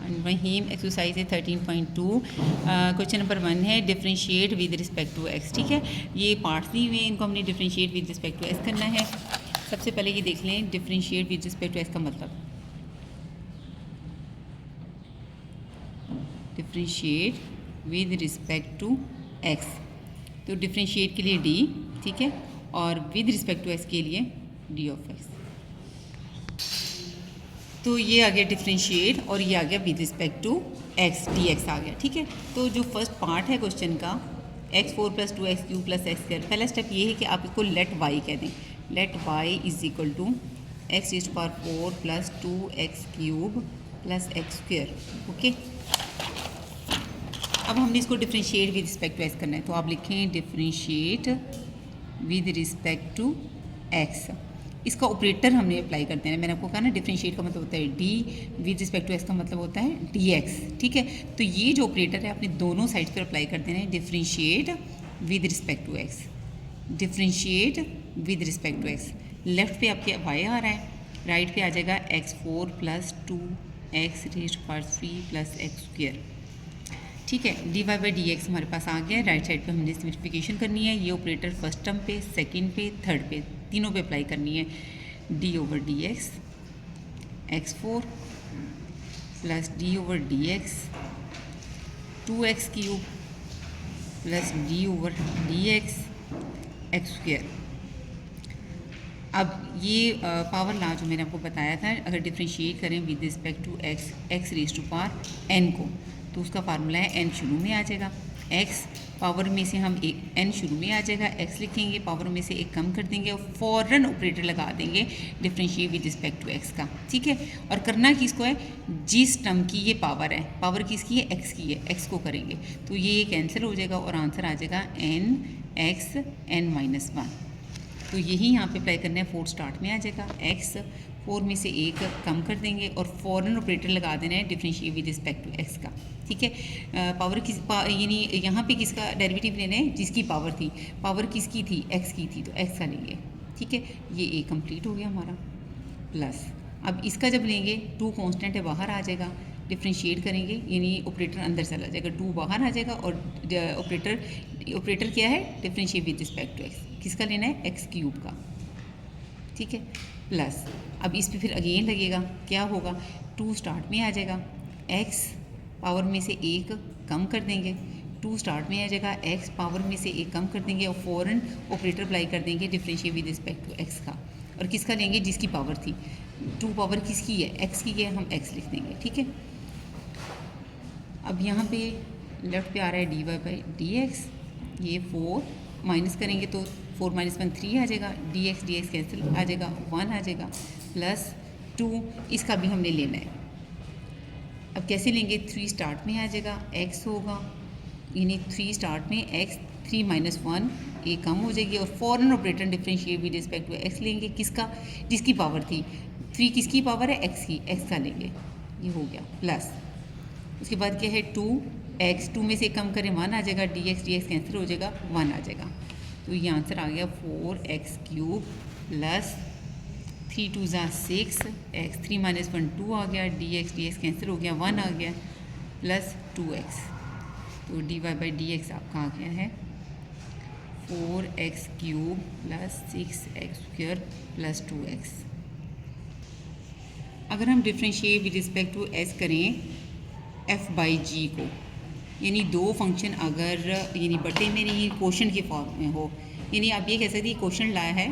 रहीम exercise है 13.2 question number 1 है differentiate with respect to x. ठीक है, ये पार्ट्स दी हुए हैं, इनको हमने differentiate with respect to x करना है। सबसे पहले ये देख लें differentiate with respect to x का मतलब। Differentiate with respect to x, तो डिफरेंशिएट के लिए डी, ठीक है, और विद रिस्पेक्ट टू एक्स के लिए डी ऑफ एक्स। तो ये आ गया डिफरेंशिएट और ये आ गया with respect to x, d x आ गया। ठीक है, तो जो फर्स्ट पार्ट है क्वेश्चन का x4 + 2x³ + x², पहला स्टेप ये है कि आप इसको लेट y कह दें। Late y = x⁴ + 2x³ + x²। Okay, अब हमने इसको differentiate with respect to x करना है, तो आप लिखें differentiate with respect to x. इसका ऑपरेटर हमने अप्लाई कर देना है। मैंने आपको कहा ना डिफरेंशिएट का मतलब होता है d, with respect to x का मतलब होता है डी एक्स। ठीक है, तो ये जो ऑपरेटर है आपने दोनों साइड्स पर अप्लाई कर देना है। Differentiate with respect to x, differentiate with respect to x. Left पे आपके y आ रहा है, राइट पे आ जाएगा x4 + 2x³ + x²। ठीक है, dy/dx हमारे पास आ गया। राइट साइड पे हमने सिम्प्लिफिकेशन करनी है। ये ऑपरेटर फर्स्ट टर्म पे, सेकंड पे, थर्ड पे, तीनों पे अप्लाई करनी है। d/dx x4 + d/dx 2x³ + d/dx x²। अब ये पावर लॉ जो मैंने आपको बताया था, अगर डिफरेंशिएट करें with respect to x, x⁴n को, तो उसका फार्मूला है n शुरू में आ जाएगा, x पावर में से हम एक n शुरू में आ जाएगा, x लिखेंगे, पावर में से एक कम कर देंगे और फ़ौरन ऑपरेटर लगा देंगे differentiate with respect to x का। ठीक है, और करना किसको है, जिस टर्म की ये पावर है, पावर किसकी है, x की है, x को करेंगे, तो ये कैंसिल हो जाएगा और आंसर आ जाएगा nxn-1। तो यही यहाँ पे अप्लाई करना है। 4 स्टार्ट में आ जाएगा, x 4 में से एक कम कर देंगे और फ़ौरन ऑपरेटर लगा देना है differentiate with respect to x का। ठीक है, पावर किस यानी यहाँ पे किसका डेरिवेटिव लेना है, जिसकी पावर थी, पावर किसकी थी, x की थी, तो x का लेंगे। ठीक है, ये a कंप्लीट हो गया हमारा। प्लस अब इसका जब लेंगे 2 कांस्टेंट है, बाहर आ जाएगा, डिफरेंशिएट करेंगे यानी ऑपरेटर अंदर चला जाएगा, 2 बाहर आ जाएगा और ऑपरेटर क्या है, differentiate with respect to x, किसका लेना है, x³ का। ठीक है, प्लस अब इस पे फिर अगेन लगेगा, क्या होगा, 2 स्टार्ट में आ जाएगा, x पावर में से एक कम कर देंगे, 2 स्टार्ट में आ जाएगा, x पावर में से एक कम कर देंगे और फ़ौरन ऑपरेटर अप्लाई कर देंगे differentiate with respect to x का। और किसका लेंगे, जिसकी पावर थी, 2 पावर किसकी है, x की है, हम x लिख देंगे। ठीक है, अब यहाँ पे लेफ्ट पे आ रहा है dy/dx, ये 4 माइनस करेंगे तो 4 - 1 3 आ जाएगा, dx कैंसिल आ जाएगा, 1 आ जाएगा, प्लस 2 इसका भी हमने लेना है। अब कैसे लेंगे, 3 स्टार्ट में आ जाएगा, x होगा, यानी 3 स्टार्ट में x, 3 - 1 ये कम हो जाएगी और फ़ौरन operator differentiate with respect to x लेंगे, किसका, जिसकी पावर थी, 3 किसकी पावर है, x की, x का लेंगे, ये हो गया। प्लस उसके बाद क्या है, 2x, 2 में से कम करें 1 आ जाएगा, dx कैंसिल हो जाएगा, 1 आ जाएगा, तो ये आंसर आ गया 4x³ + 3 × 2 = 6, x 3 - 1 2 आ गया, dx कैंसिल हो गया, 1 आ गया, प्लस 2x, तो dy/dx आपका आ गया है 4x³ + 6x² + 2x। अगर हम differentiate with respect to s करें f/g को, यानी 2 फंक्शन अगर यानी बटे में नहीं क्वोशंट के फॉर्म में हो, यानी आप ये कह सकते हैं क्वोशंट लाया है,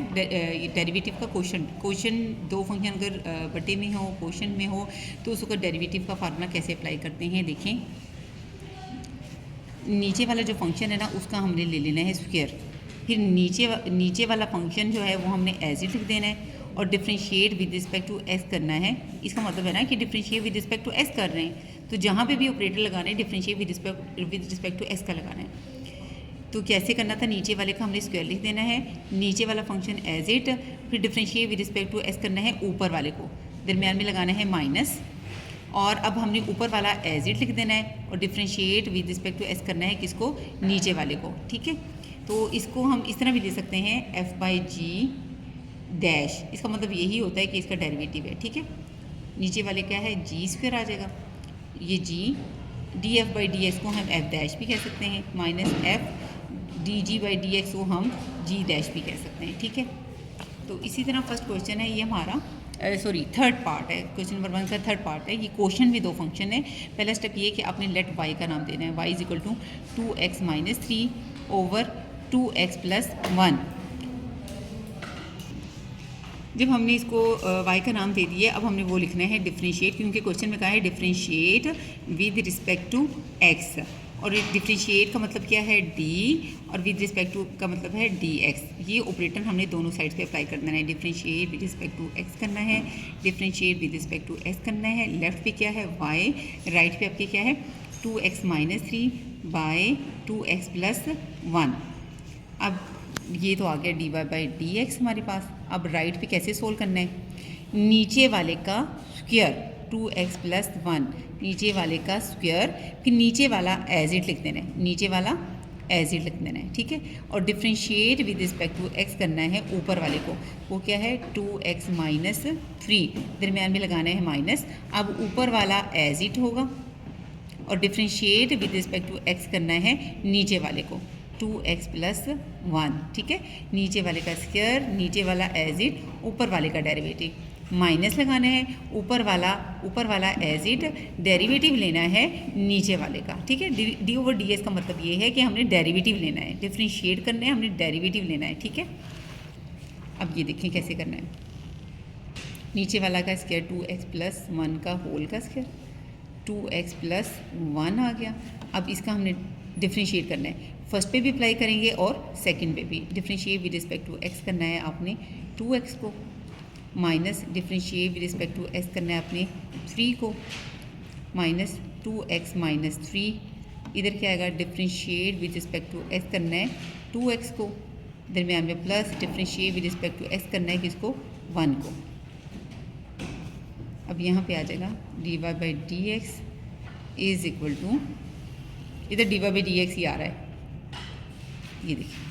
डेरिवेटिव का क्वोशंट 2 फंक्शन अगर बटे में हो, क्वोशंट में हो, तो उसका डेरिवेटिव का फार्मूला कैसे अप्लाई करते हैं, देखें। नीचे वाला जो फंक्शन है ना, उसका हमने ले लेना है स्क्वायर, फिर नीचे वाला फंक्शन जो है वो हमने एज इट लिख देना है और differentiate with respect to s करना है। इसका मतलब है ना कि differentiate with respect to s कर रहे हैं, तो जहाँ पे भी ऑपरेटर लगाना है differentiate with respect to s का लगाना है। तो कैसे करना था, नीचे वाले का हमने स्क्वायर लिख देना है, नीचे वाला फंक्शन एज इट, फिर differentiate with respect to s करना है ऊपर वाले को, दरमियान में लगाना है माइनस, और अब हमने ऊपर वाला एज इट लिख देना है और differentiate with respect to s करना है किसको, नीचे वाले को। ठीक है, तो इसको हम इस तरह भी ले सकते हैं f/g डैश, इसका मतलब यही होता है कि इसका डेरिवेटिव है। ठीक है, नीचे वाले क्या है, g² आ जाएगा, ये G D F by d x को हम एफ डैश भी कह सकते हैं, minus F D G by d x को हम जी डैश भी कह सकते हैं, ठीक है। तो इसी तरह फर्स्ट क्वेश्चन है ये हमारा, सॉरी थर्ड पार्ट है, क्वेश्चन नंबर 1 का थर्ड पार्ट है। ये क्वेश्चन भी 2 फंक्शन है। पहला स्टेप ये कि आपने लेट वाई का नाम देना है, y is equal to 2x minus 3 over 2x plus 1। जब हमने इसको y का नाम दे दिया, अब हमने वो लिखना है डिफ्रेंशिएट, क्योंकि क्वेश्चन में कहा है differentiate with respect to x, और डिफ्रेंशिएट का मतलब क्या है d, और विद रिस्पेक्ट टू का मतलब है dx। ये ऑपरेटर हमने दोनों साइड्स पे अप्लाई कर देना है। Differentiate with respect to x करना है, differentiate with respect to s करना है। लेफ्ट पे क्या है y, राइट पे आपके क्या है 2x minus 3 bye 2x plus 1। अब ये तो आ गया d y by d x हमारे पास। अब राइट पे कैसे सोल्व करना है, नीचे वाले का स्क्वायर 2x प्लस 1, नीचे वाले का स्क्वायर, फिर नीचे वाला एज इट लिख देना है, नीचे वाला एज इट लिख देना है, ठीक है। और differentiate with respect to x करना है ऊपर वाले को, वो क्या है 2x माइनस 3, दरमियान में लगाना है माइनस। अब ऊपर वाला एज इट होगा, और differentiate with respect to x करना है नीचे वाले को 2x प्लस 1, ठीक है। नीचे वाले का स्क्वायर, नीचे वाला एज इट, ऊपर वाले का डेरिवेटिव, माइनस लगाना है ऊपर वाला एज इट, डेरिवेटिव लेना है नीचे वाले का, ठीक है। डी ओवर डी एस का मतलब ये है कि हमने डेरिवेटिव लेना है, डिफ्रेंशिएट करना है, हमने डेरिवेटिव लेना है, ठीक है। अब ये देखें कैसे करना है, नीचे वाला का स्क्वायर 2x प्लस 1 का होल का स्क्वायर, 2x प्लस 1 आ गया। अब इसका हमने डिफ्रेंशिएट करना है, फर्स्ट पे भी अप्लाई करेंगे और सेकंड पे भी। Differentiate with respect to x करना है आपने 2x को, minus differentiate with respect to x करना है आपने 3 को, माइनस 2x माइनस 3। इधर क्या आएगा, differentiate with respect to x करना है 2x को, दरमियान में plus differentiate with respect to x करना है किसको, 1 को। अब यहाँ पे आ जाएगा d y by d x is equal to, इधर d y by d x ही आ रहा है, ये देखिए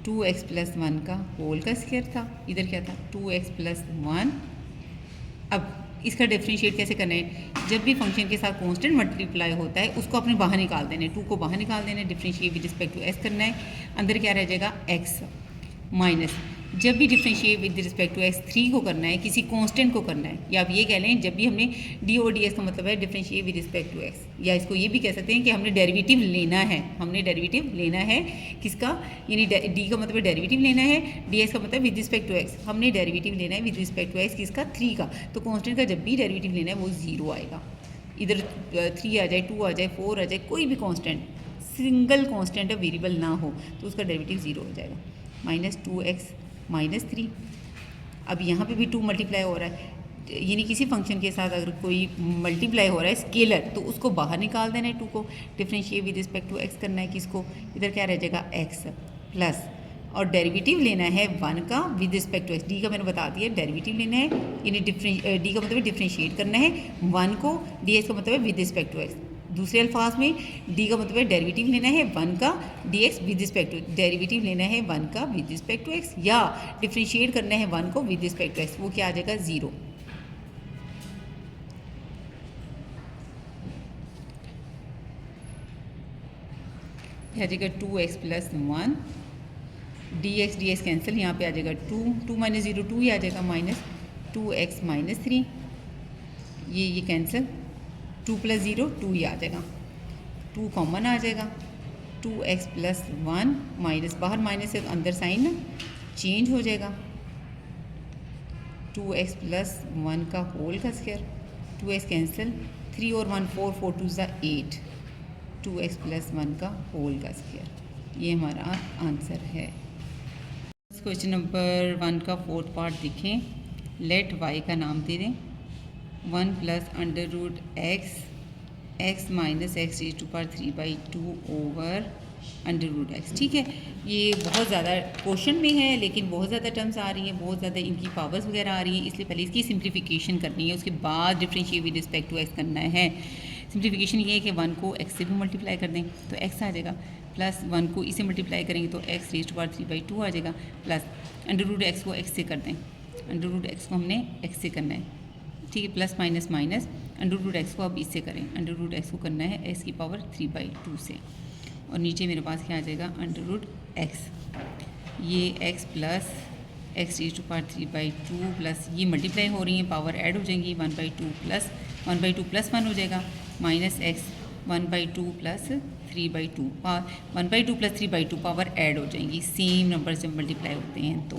2x प्लस 1 का होल का स्क्वायर था, इधर क्या था 2x प्लस 1। अब इसका डिफ्रेंशिएट कैसे करना है, जब भी फंक्शन के साथ कांस्टेंट मल्टीप्लाई होता है उसको अपने बाहर निकाल देना है, 2 को बाहर निकाल देना है, differentiate with respect to s करना है, अंदर क्या रह जाएगा x, माइनस जब भी differentiate with respect to x 3 को करना है, किसी कांस्टेंट को करना है, या आप ये कह लें जब भी हमने डी और डी एस का मतलब है differentiate with respect to x, या इसको ये भी कह सकते हैं कि हमने डेरिवेटिव लेना है, हमने डेरिवेटिव लेना है किसका, यानी डी का मतलब डेरिवेटिव लेना है, डी एस का मतलब विद रिस्पेक्ट टू x, हमने डेरिवेटिव लेना है विद रिस्पेक्ट टू x किसका 3 का। तो कांस्टेंट का जब भी डेरिवेटिव लेना है वो 0 आएगा, इधर 3 आ जाए, 2 आ जाए, 4 आ जाए, कोई भी कांस्टेंट, सिंगल कांस्टेंट वेरिएबल ना हो तो उसका डेरिवेटिव 0 हो जाएगा, माइनस 2x माइनस 3। अब यहाँ पे भी 2 मल्टीप्लाई हो रहा है, यानी किसी फंक्शन के साथ अगर कोई मल्टीप्लाई हो रहा है स्केलर तो उसको बाहर निकाल देना है 2 को, differentiate with respect to x करना है किसको, इधर क्या रह जाएगा x प्लस, और डेरिवेटिव लेना है 1 का with respect to x, d का मैंने बता दिया डेरिवेटिव लेना है, यानी डी का मतलब डिफ्रेंशिएट करना है 1 को, डी एस का मतलब है विद रिस्पेक्ट टू x। दूसरे अल्फाज में डी का मतलब है डेरिवेटिव लेना है 1 का dx with respect to, derivative लेना है 1 का विद रिस्पेक्ट टू x, या डिफ्रेंशिएट करना है 1 को विद रिस्पेक्ट टू x, वो क्या आ जाएगा 0। आ जाएगा 2x प्लस 1, dx कैंसिल, यहाँ पे आ जाएगा 2 माइनस 0 2 ही आ जाएगा, माइनस 2x माइनस 3, ये कैंसिल, 2 प्लस 0 2 ही आ जाएगा, 2 कॉमन आ जाएगा, 2x प्लस 1 माइनस, बाहर माइनस है तो अंदर साइन चेंज हो जाएगा, 2x प्लस 1 का होल का स्क्वायर, 2x कैंसिल, 3 और 1 4, 4 2 ज़ा 8, 2x प्लस 1 का होल का स्क्वायर, ये हमारा आंसर है। क्वेश्चन नंबर 1 का 4th पार्ट देखें, लेट y का नाम दे दें 1 plus under root x minus x raise to power 3/2 over under root x, ठीक है। ये बहुत ज़्यादा क्वेश्चन में है लेकिन बहुत ज़्यादा टर्म्स आ रही हैं, बहुत ज़्यादा इनकी पावर्स वगैरह आ रही हैं, इसलिए पहले इसकी सिंप्लीफिकेशन करनी है, उसके बाद differentiate with respect to x करना है। सिंप्लीफिकेशन ये है कि 1 को x से भी मल्टीप्लाई कर दें तो x आ जाएगा, प्लस 1 को इसे मल्टीप्लाई करेंगे तो x रेज़ टू पावर 3/2 आ जाएगा, प्लस अंडर रूट x को x से कर दें, अंडर रूट x को हमने x से करना है, ठीक है, plus minus minus under root x को अब इससे करें, अंडर रूट एक्स को करना है एक्स की पावर 3/2 से, और नीचे मेरे पास क्या आ जाएगा अंडर रूट एक्स, ये x plus x raise to power 3/2 plus ये मल्टीप्लाई हो रही हैं, पावर ऐड हो जाएंगी, 1/2 प्लस 1/2 प्लस 1 हो जाएगा, minus x 1/2 plus 3/2 1/2 plus 3/2 power add हो जाएंगी। सेम नंबर जब मल्टीप्लाई होते हैं तो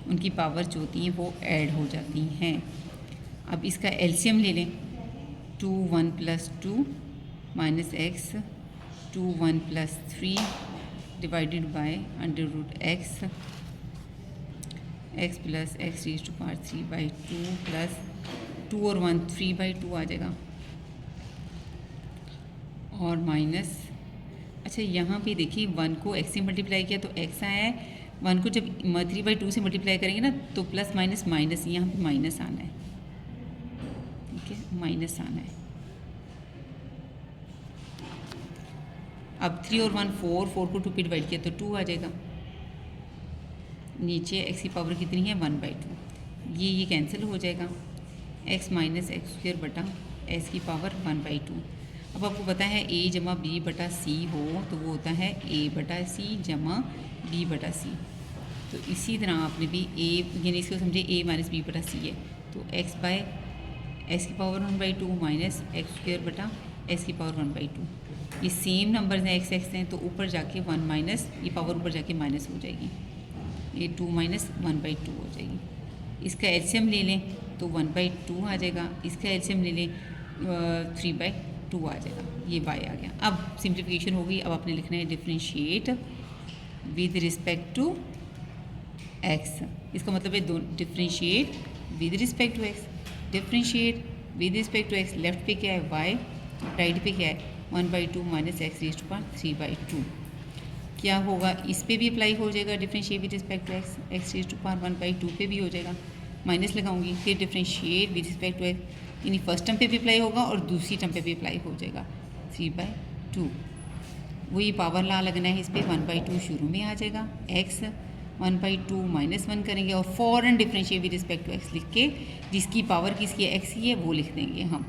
उनकी पावर जो होती हैं वो ऐड हो जाती हैं। अब इसका एलसीएम ले लें, 2 1 plus 2 minus x 2 1 plus 3 divided by under root x x plus x raise to power 3/2 plus 2 और 1 3/2 आ जाएगा, और माइनस अच्छा यहाँ पे देखिए 1 को x से मल्टीप्लाई किया तो x आया है, 1 को जब 3/2 से मल्टीप्लाई करेंगे ना तो प्लस माइनस माइनस, यहाँ पे माइनस आना है, ठीक है माइनस आना है। अब 3 और 1 4 को 2 पे डिवाइड किया तो 2 आ जाएगा, नीचे x की पावर कितनी है 1/2, ये कैंसिल हो जाएगा, x माइनस एक्स स्क्वायर बटा s की पावर 1/2। अब आपको पता है a जमा b बटा c हो तो वो होता है a बटा c जमा b बटा c, तो इसी तरह आपने भी a यानी इसको समझे a माइनस b बटा c है, तो x बाय s की पावर 1/2 माइनस एक्स स्क्वायर बटा s की पावर 1/2, ये सेम नंबर्स हैं x हैं तो ऊपर जाके 1 माइनस ये पावर ऊपर जाके माइनस हो जाएगी, ये 2 माइनस 1/2 हो जाएगी। इसका एलसीएम ले लें तो 1/2 आ जाएगा, इसका एलसीएम ले लें 3/2 आ जाएगा, ये y आ गया। अब सिंप्लीफिकेशन हो गई, अब आपने लिखना है differentiate with respect to x, इसका मतलब है दो differentiate with respect to x, differentiate with respect to x, left पे क्या है y, राइट पे क्या है 1/2 minus x raise to power 3/2, क्या होगा इस पे भी अप्लाई हो जाएगा differentiate with respect to x, x raise to power 1/2 पे भी हो जाएगा, माइनस लगाऊंगी, फिर differentiate with respect to x यानी फर्स्ट टर्म पे भी अप्लाई होगा और दूसरी टर्म पे भी अप्लाई हो जाएगा 3/2, वही पावर ला लगना है इस पर 1/2 शुरू में आ जाएगा, x 1/2 माइनस 1 करेंगे और फ़ौरन differentiate with respect to x लिख के जिसकी पावर किसकी है x की है वो लिख देंगे हम,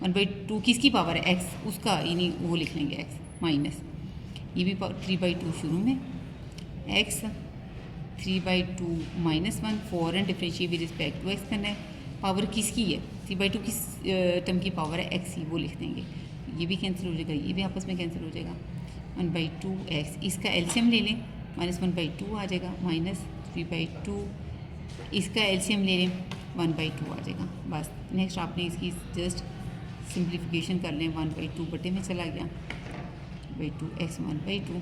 1/2 किसकी पावर है x उसका यानी वो लिख लेंगे x माइनस ये भी 3/2 शुरू में, x 3/2 माइनस 1 फ़ौरन differentiate with respect to x करना है, पावर किसकी है 3/2 किस टर्म की पावर है x ही वो लिख देंगे, ये भी कैंसिल हो जाएगा, ये भी आपस में कैंसिल हो जाएगा, 1/2 x, इसका एलसीएम ले लें माइनस 1/2 आ जाएगा, माइनस 3/2, इसका एलसीएम ले लें 1/2 आ जाएगा, बस नेक्स्ट आपने इसकी जस्ट सिंप्लीफिकेशन कर लें, 1/2 बटे में चला गया 2x 1/2,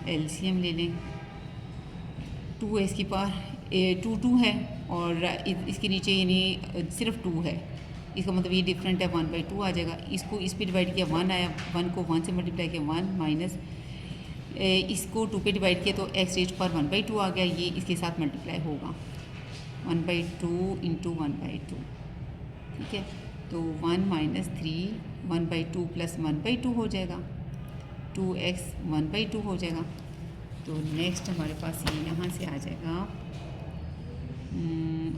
एलसीएम ले लें 2x की पावर 2 है और इसके नीचे यानी सिर्फ 2 है, इसका मतलब ये डिफरेंट है 1/2 आ जाएगा, इसको इस पे डिवाइड किया 1 आया, 1 को 1 से मल्टीप्लाई किया 1 माइनस इसको 2 पे डिवाइड किया तो एक्स रेज़ पर 1/2 आ गया, ये इसके साथ मल्टीप्लाई होगा 1/2 इंटू 1/2, ठीक है, तो 1 माइनस 3 1/2 प्लस 1/2 हो जाएगा, 2x 1/2 हो जाएगा, तो नेक्स्ट हमारे पास ये यहाँ से आ जाएगा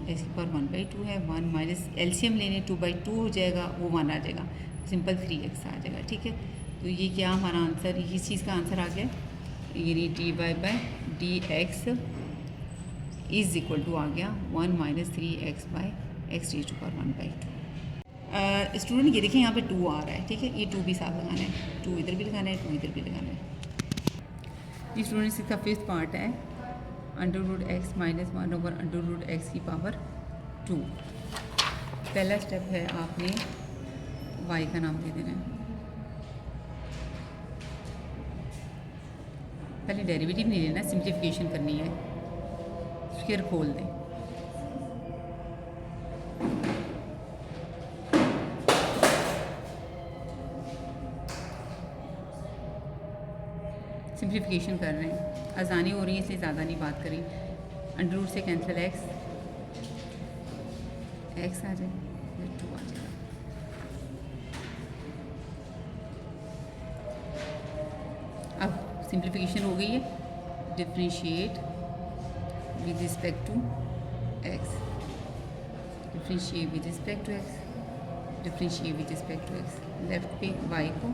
x पर 1/2 है, 1 माइनस एलसीएम लेने 2/2 हो जाएगा, वो 1 आ जाएगा, सिंपल 3x आ जाएगा, ठीक है, तो ये क्या हमारा आंसर, इस चीज़ का आंसर आ गया, यानी dy/dx इज़ इक्वल टू आ गया 1 minus 3x by x raise to power 1/2। Student ये देखें यहाँ पे 2 आ रहा है, ठीक है, ये 2 भी साथ लगाना है, 2 इधर भी लगाना है, 2 इधर भी लगाना है। ये स्टूडेंट्स इसका फिफ्थ पार्ट है, under root x minus 1 over under root x की पावर 2। पहला स्टेप है आपने y का नाम दे देना है, पहले डेरिवेटिव नहीं लेना, सिंप्लीफिकेशन करनी है, स्क्वायर खोल दें, सिंप्लीफिकेशन कर रहे हैं, आसानी हो रही है इसलिए ज़्यादा नहीं बात करी, अंडर रूट से कैंसिल x आ जाए 2 आ जाएगा, अब सिंप्लीफिकेशन हो गई है, differentiate with respect to x, differentiate with respect to x, differentiate with respect to x. Left पे वाई को,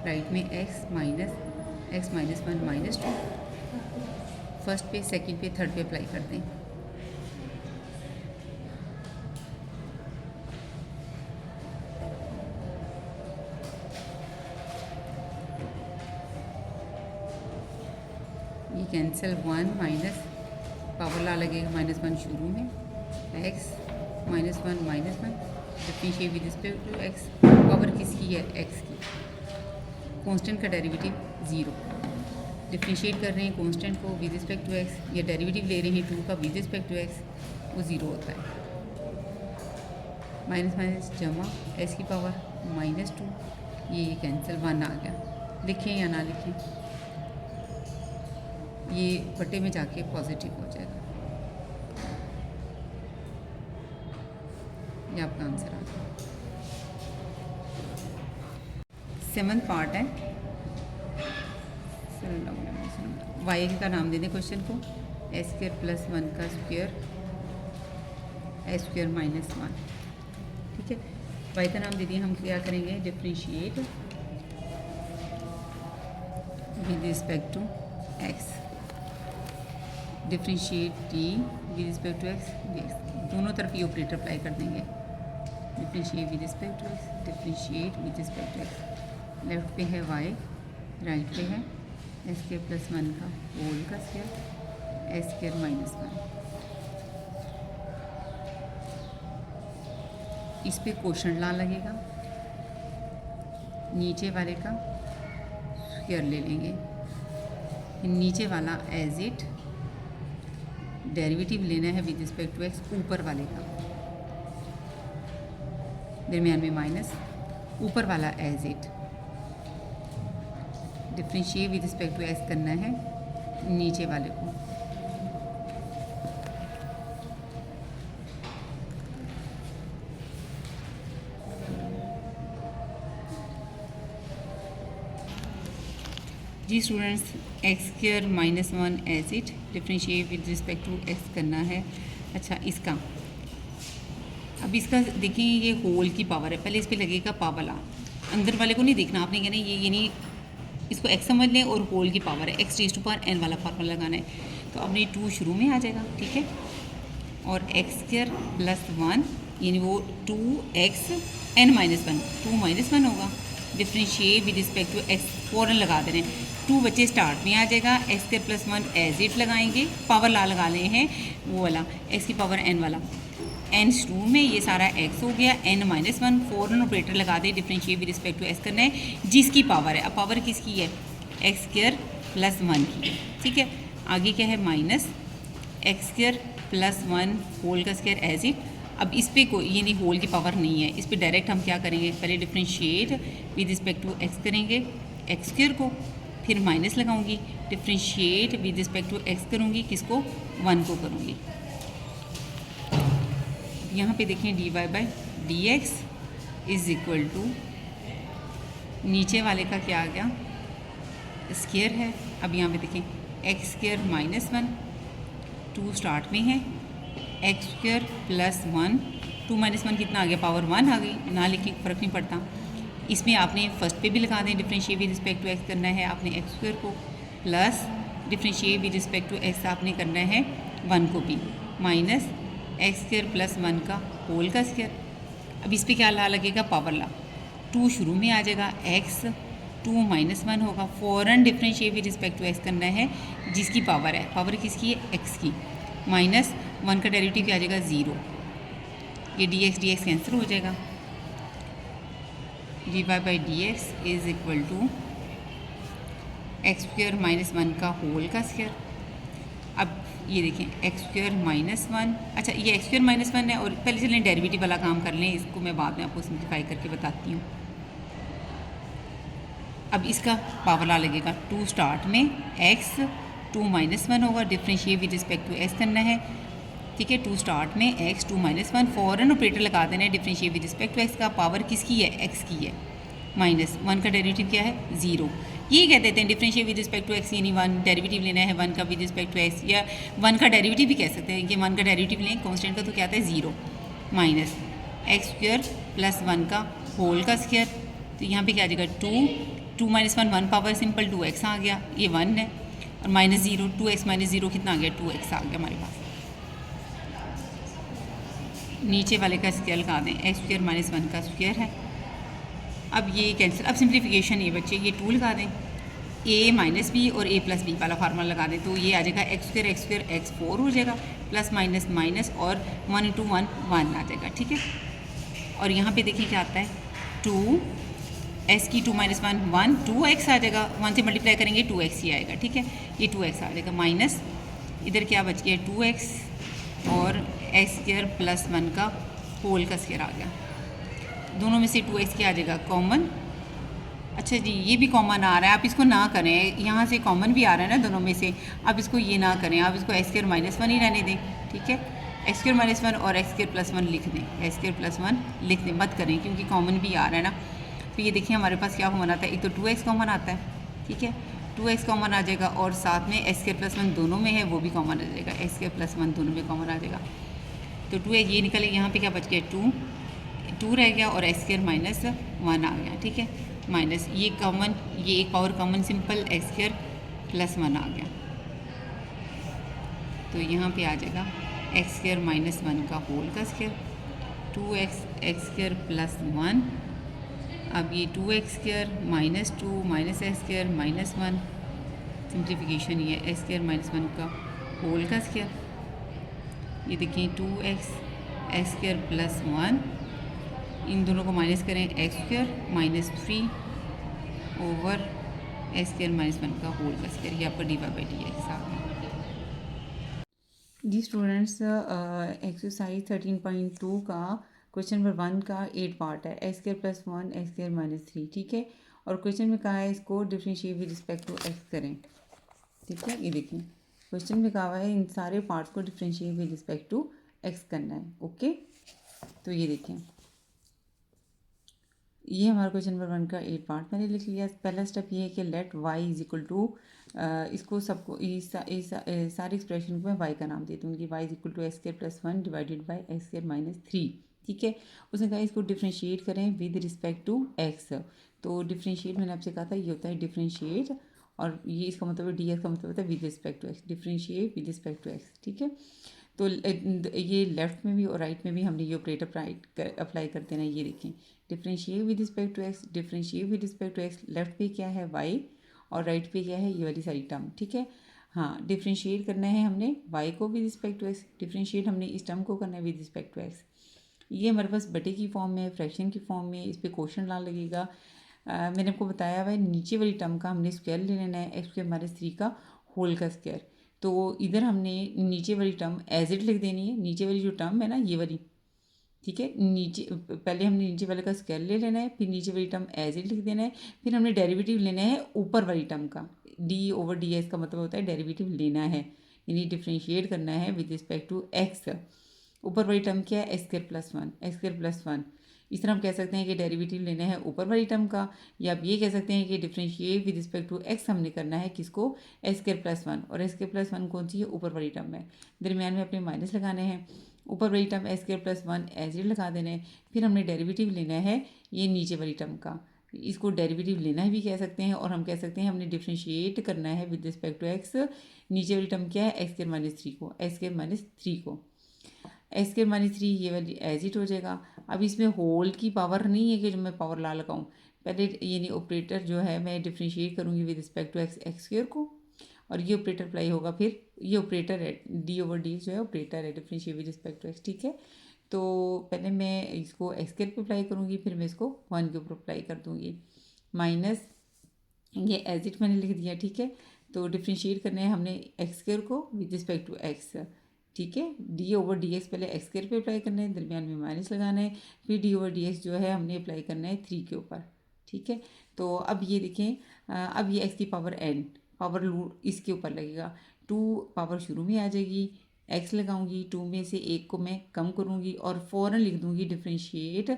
राइट में x minus one minus two, first पे सेकंड पे थर्ड पे अप्लाई कर दें। ये cancel, one minus power law लगेगा माइनस वन शुरू में, x minus one differentiate with respect to x. Power किसकी है? एक्स की। कांस्टेंट का डेरिवेटिव ज़ीरो। डिफरेंशिएट कर रहे हैं कांस्टेंट को विद रिस्पेक्ट टू एक्स, या डेरिवेटिव ले रहे हैं टू का विद रिस्पेक्ट टू एक्स, वो ज़ीरो होता है। माइनस माइनस जमा एक्स की पावर माइनस टू, ये कैंसिल, वन आ गया। लिखें या ना लिखें, ये बटे में जाके पॉजिटिव हो जाएगा। ये आपका आंसर आ गया। 7th पार्ट है, वाई का नाम दे दें क्वेश्चन को, एस स्क्वायर प्लस वन का square, s square minus one. ठीक है, वाई का नाम दे दिए। हम क्या करेंगे? Differentiate with respect to x, differentiate t with respect to x, दोनों तरफ ये ऑपरेटर अप्लाई कर देंगे। Differentiate with respect to x, differentiate with respect to x. Left पे है वाई, राइट पे है एस स्क्वायर प्लस वन का होल का square, s square minus one. इस पे क्वोशंट ला लगेगा, नीचे वाले का स्क्वायर ले लेंगे, नीचे वाला एज इट, डेरिवेटिव लेना है विद रिस्पेक्ट टू एक्स ऊपर वाले का, दरमियान में माइनस, ऊपर वाला as it. Differentiate with respect to x करना है नीचे वाले को। जी students, x square minus one as it, differentiate with respect to x करना है। अच्छा, इसका अब इसका देखें, ये होल की पावर है, पहले इस पर लगेगा पावर ला, अंदर वाले को नहीं देखना आपने, कहना ये नहीं, इसको एक्स समझ लें और होल की पावर है, x raise to power n वाला फार्मूला लगाना है। तो अपने टू शुरू में आ जाएगा, ठीक है, और एक्स स्क्वायर प्लस वन यानी वो two x n minus one, two minus one होगा। Differentiate with respect to x फ़ौरन लगा दे रहे हैं, टू बच्चे स्टार्ट में आ जाएगा, x square plus one as it लगाएंगे, पावर ला लगा ले हैं वो वाला एक्स की पावर एन वाला, एन शुरू में ये सारा एक्स हो गया, एन माइनस वन, फ़ौरन ऑपरेटर लगा दे, differentiate with respect to x करना है जिसकी पावर है। अब पावर किसकी है? एक्स स्क्वायर प्लस वन की, ठीक है। आगे क्या है? Minus x square plus one whole का स्क्वायर एज इट। अब इस पर कोई ये नहीं, होल की पावर नहीं है, इस पर डायरेक्ट हम क्या करेंगे? पहले differentiate with respect to x करेंगे, एक्स स्क्वायर को, फिर माइनस लगाऊंगी, differentiate with respect to x करूँगी, किसको? वन को करूँगी। यहाँ पे देखें d y by d x is equal to, नीचे वाले का क्या आ गया? स्क्वायर है। अब यहाँ पे देखें x square minus one, two start में है, x square plus one, two minus one कितना आ गया? पावर वन आ गई, ना लिखी फ़र्क नहीं पड़ता। इसमें आपने फर्स्ट पे भी लगा दें, differentiate with respect to x करना है आपने एक्स स्क्वायर को, plus differentiate with respect to x आपने करना है वन को भी, minus x square plus one का होल का स्क्वायर। अब इस पर क्या ला लगेगा? पावर ला, टू शुरू में आ जाएगा, एक्स टू माइनस वन होगा, फ़ौरन differentiate with respect to x करना है जिसकी पावर है, पावर किसकी है? एक्स की, माइनस वन का डेरिवेटिव क्या आ जाएगा? ज़ीरो, ये डी एक्स कैंसिल हो जाएगा। D y by d x is equal to x square minus one का होल का स्क्वायर। अब ये देखें एक्स स्क्वायर माइनस वन, अच्छा ये एक्स स्क्वायर माइनस वन है, और पहले चलें डेरिवेटिव वाला काम कर लें, इसको मैं बाद में आपको सिंप्लीफाई करके बताती हूँ। अब इसका पावर ला लगेगा, टू स्टार्ट में, एक्स टू माइनस वन होगा, differentiate with respect to x करना है, ठीक है। टू स्टार्ट में एक्स टू माइनस वन, फ़ौरन ऑपरेटर लगा देना है, differentiate with respect to x का, पावर किसकी है? एक्स की है, माइनस वन का डेरिवेटिव क्या है? ज़ीरो। ये कह देते हैं differentiate with respect to x यानी वन, डेरिवेटिव लेना है वन का विद रिस्पेक्ट टू एक्स, या वन का डेरिवेटिव भी कह सकते हैं कि वन का डेरिवेटिव लें कांस्टेंट का, तो क्या आता है? Zero, minus x square plus 1 का होल का स्क्वायर। तो यहाँ पे क्या आ जाएगा 2 माइनस 1 1 पावर सिंपल 2x आ गया, ये 1 है, और माइनस 0 2x माइनस 0 कितना आ गया 2x आ गया हमारे पास। नीचे वाले का स्क्वायर लगा दें, एक्स स्क्वायर माइनस 1 का स्क्वायर है। अब ये कैंसिल, अब सिंप्लीफिकेशन ये बच्चे ये 2 लगा दें, a माइनस बी और a प्लस बी वाला फार्मूला लगा दें, तो ये आ जाएगा एक्स स्क्वायर एक्स 4 हो जाएगा, प्लस माइनस माइनस और 1 इंटू 1 1 आ जाएगा, ठीक है। और यहाँ पे देखिए क्या आता है 2 s की 2 माइनस 1 1 2x आ जाएगा, 1 से मल्टीप्लाई करेंगे 2x ही आएगा, ठीक है, ये 2x आ जाएगा, माइनस इधर क्या बच गया 2x और एक्स स्क्वायर प्लस 1 का होल का स्क्वायर आ गया। दोनों में से 2x क्या आ जाएगा कॉमन। अच्छा जी, ये भी कॉमन आ रहा है, आप इसको ना करें, यहाँ से कॉमन भी आ रहा है ना दोनों में से, आप इसको ये ना करें, आप इसको एक्स स्क्वायर माइनस 1 ही रहने दें, ठीक है। एक्स स्क्वायर माइनस 1 और एक्स स्क्वायर प्लस 1 लिख दें, एक्स स्क्वायर प्लस 1 लिख दें, मत करें क्योंकि कॉमन भी आ रहा है ना। तो ये देखिए हमारे पास क्या कॉमन आता है, एक तो 2x कॉमन आता है, ठीक है, 2x कॉमन आ जाएगा, और साथ में एक्स स्क्वायर प्लस 1 दोनों में है वो भी कॉमन आ जाएगा, एक्स स्क्वायर प्लस 1 दोनों में कॉमन आ जाएगा। तो 2 ये निकले, यहाँ पे क्या बच गया 2 रह गया, और एक्स स्क्वायर माइनस 1 आ गया, ठीक है, माइनस ये कॉमन, ये एक power common simple x square plus 1 आ गया। तो यहाँ पे आ जाएगा एक्स स्क्वायर माइनस 1 का होल का square, 2x x square plus 1। अब ये 2x square minus 2 minus x square minus 1, simplification ये एक्स स्क्वायर माइनस 1 का होल का स्क्वायर। ये देखिए 2x एक्स स्क्वायर प्लस 1, इन दोनों को माइनस करें, x square minus 3 over x square minus 1 का होल का स्क्वायर, ये आपका dy/dx आ गया। जी स्टूडेंट्स, एक्सरसाइज 13.2 का क्वेश्चन नंबर 1 का 8 पार्ट है, x square plus 1 x square minus 3, ठीक है। और क्वेश्चन में कहा है इसको differentiate with respect to x करें, ठीक है। ये देखिए क्वेश्चन में कहा हुआ है इन सारे पार्ट्स को differentiate with respect to x करना है, ओके। तो ये देखें, ये हमारा क्वेश्चन नंबर 1 का 8 पार्ट मैंने लिख लिया। पहला स्टेप ये है कि let y is equal to, इसको सबको सारी एक्सप्रेशन को मैं y का नाम देती हूँ कि y is equal to x square plus 1 divided by x square minus 3, ठीक है। उसने कहा इसको डिफ्रेंशिएट करें विद रिस्पेक्ट टू x। तो डिफ्रेंशिएट मैंने आपसे कहा था ये होता है डिफ्रेंशिएट, और ये इसका मतलब है ds का मतलब होता है with respect to x, differentiate with respect to x, ठीक है। तो ये लेफ्ट में भी और राइट में भी हमने ये ऑपरेटर अप्लाई करते हैं ना। ये देखें differentiate with respect to x, differentiate with respect to x, left पे क्या है y और राइट पे क्या है ये वाली सारी टर्म, ठीक है। हाँ, डिफरेंशिएट करना है हमने y को with respect to x, differentiate हमने इस टर्म को करना है विद रिस्पेक्ट टू एक्स। ये हमारे पास बटे की फॉर्म में, फ्रैक्शन की फॉर्म में, इस पर क्वेश्चन ला लगेगा। मैंने आपको बताया हुआ है नीचे वाली टर्म का हमने स्क्वायर ले लेना है, एक्स स्क्वायर माइनस 3 का होल का स्क्वायर। तो इधर हमने नीचे वाली टर्म एज इट लिख देनी है, नीचे वाली जो टर्म है ना ये वाली, ठीक है। नीचे पहले हमने नीचे वाले का स्क्वायर ले लेना है, फिर नीचे वाली टर्म एज इट लिख देना है, फिर हमने डेरिवेटिव लेना है ऊपर वाली टर्म का, d/ds का मतलब होता है डेरिवेटिव लेना है, यानी डिफ्रेंशिएट करना है विद रिस्पेक्ट टू एक्स। ऊपर वाली टर्म क्या है x square plus 1, x square plus 1। इस तरह हम कह सकते हैं कि डेरिवेटिव लेना है ऊपर वाली टर्म का, या आप ये कह सकते हैं कि differentiate with respect to x हमने करना है किसको, एक्स स्क्वायर प्लस 1, और एक्स स्क्वायर प्लस 1 कौन सी है ऊपर वाली टर्म है, दरमियान में अपने माइनस लगाने हैं, ऊपर वाली term x square plus 1 as it लगा देना है, फिर हमने डेरिवेटिव लेना है ये नीचे वाली टर्म का, इसको डेरिवेटिव लेना भी कह सकते हैं, और हम कह सकते हैं हमने डिफरेंशिएट करना है विद रिस्पेक्ट टू एक्स, नीचे वाली टर्म क्या है एक्स स्क्वायर माइनस 3 को, एक्स स्क्वायर माइनस 3 को, एक्स स्क्वायर माइनस 3 ये वाली एज इट हो जाएगा। अब इसमें होल की पावर नहीं है कि जो मैं पावर ला लगाऊँ, पहले यानी ऑपरेटर जो है मैं डिफरेंशिएट करूँगी with respect to x, x square को, और ये ऑपरेटर अप्लाई होगा, फिर ये ऑपरेटर है d/d जो है ऑपरेटर है differentiate with respect to x, ठीक है। तो पहले मैं इसको एक्स स्क्वायर पे अप्लाई करूँगी, फिर मैं इसको 1 के ऊपर अप्लाई कर दूँगी, माइनस ये एज इट मैंने लिख दिया, ठीक है। तो डिफरेंशिएट करना है हमने एक्स स्क्वायर को विद रिस्पेक्ट टू एक्स, ठीक है। d/dx पहले एक्स स्क्वायर पे अप्लाई करना है, दरमियान में माइनस लगाना है, फिर d/dx जो है हमने अप्लाई करना है 3 के ऊपर, ठीक है। तो अब ये देखें, अब ये x की पावर n पावर इसके ऊपर लगेगा, 2 पावर शुरू में आ जाएगी, x लगाऊंगी, 2 में से 1 को मैं कम करूंगी और फ़ौरन लिख दूंगी differentiate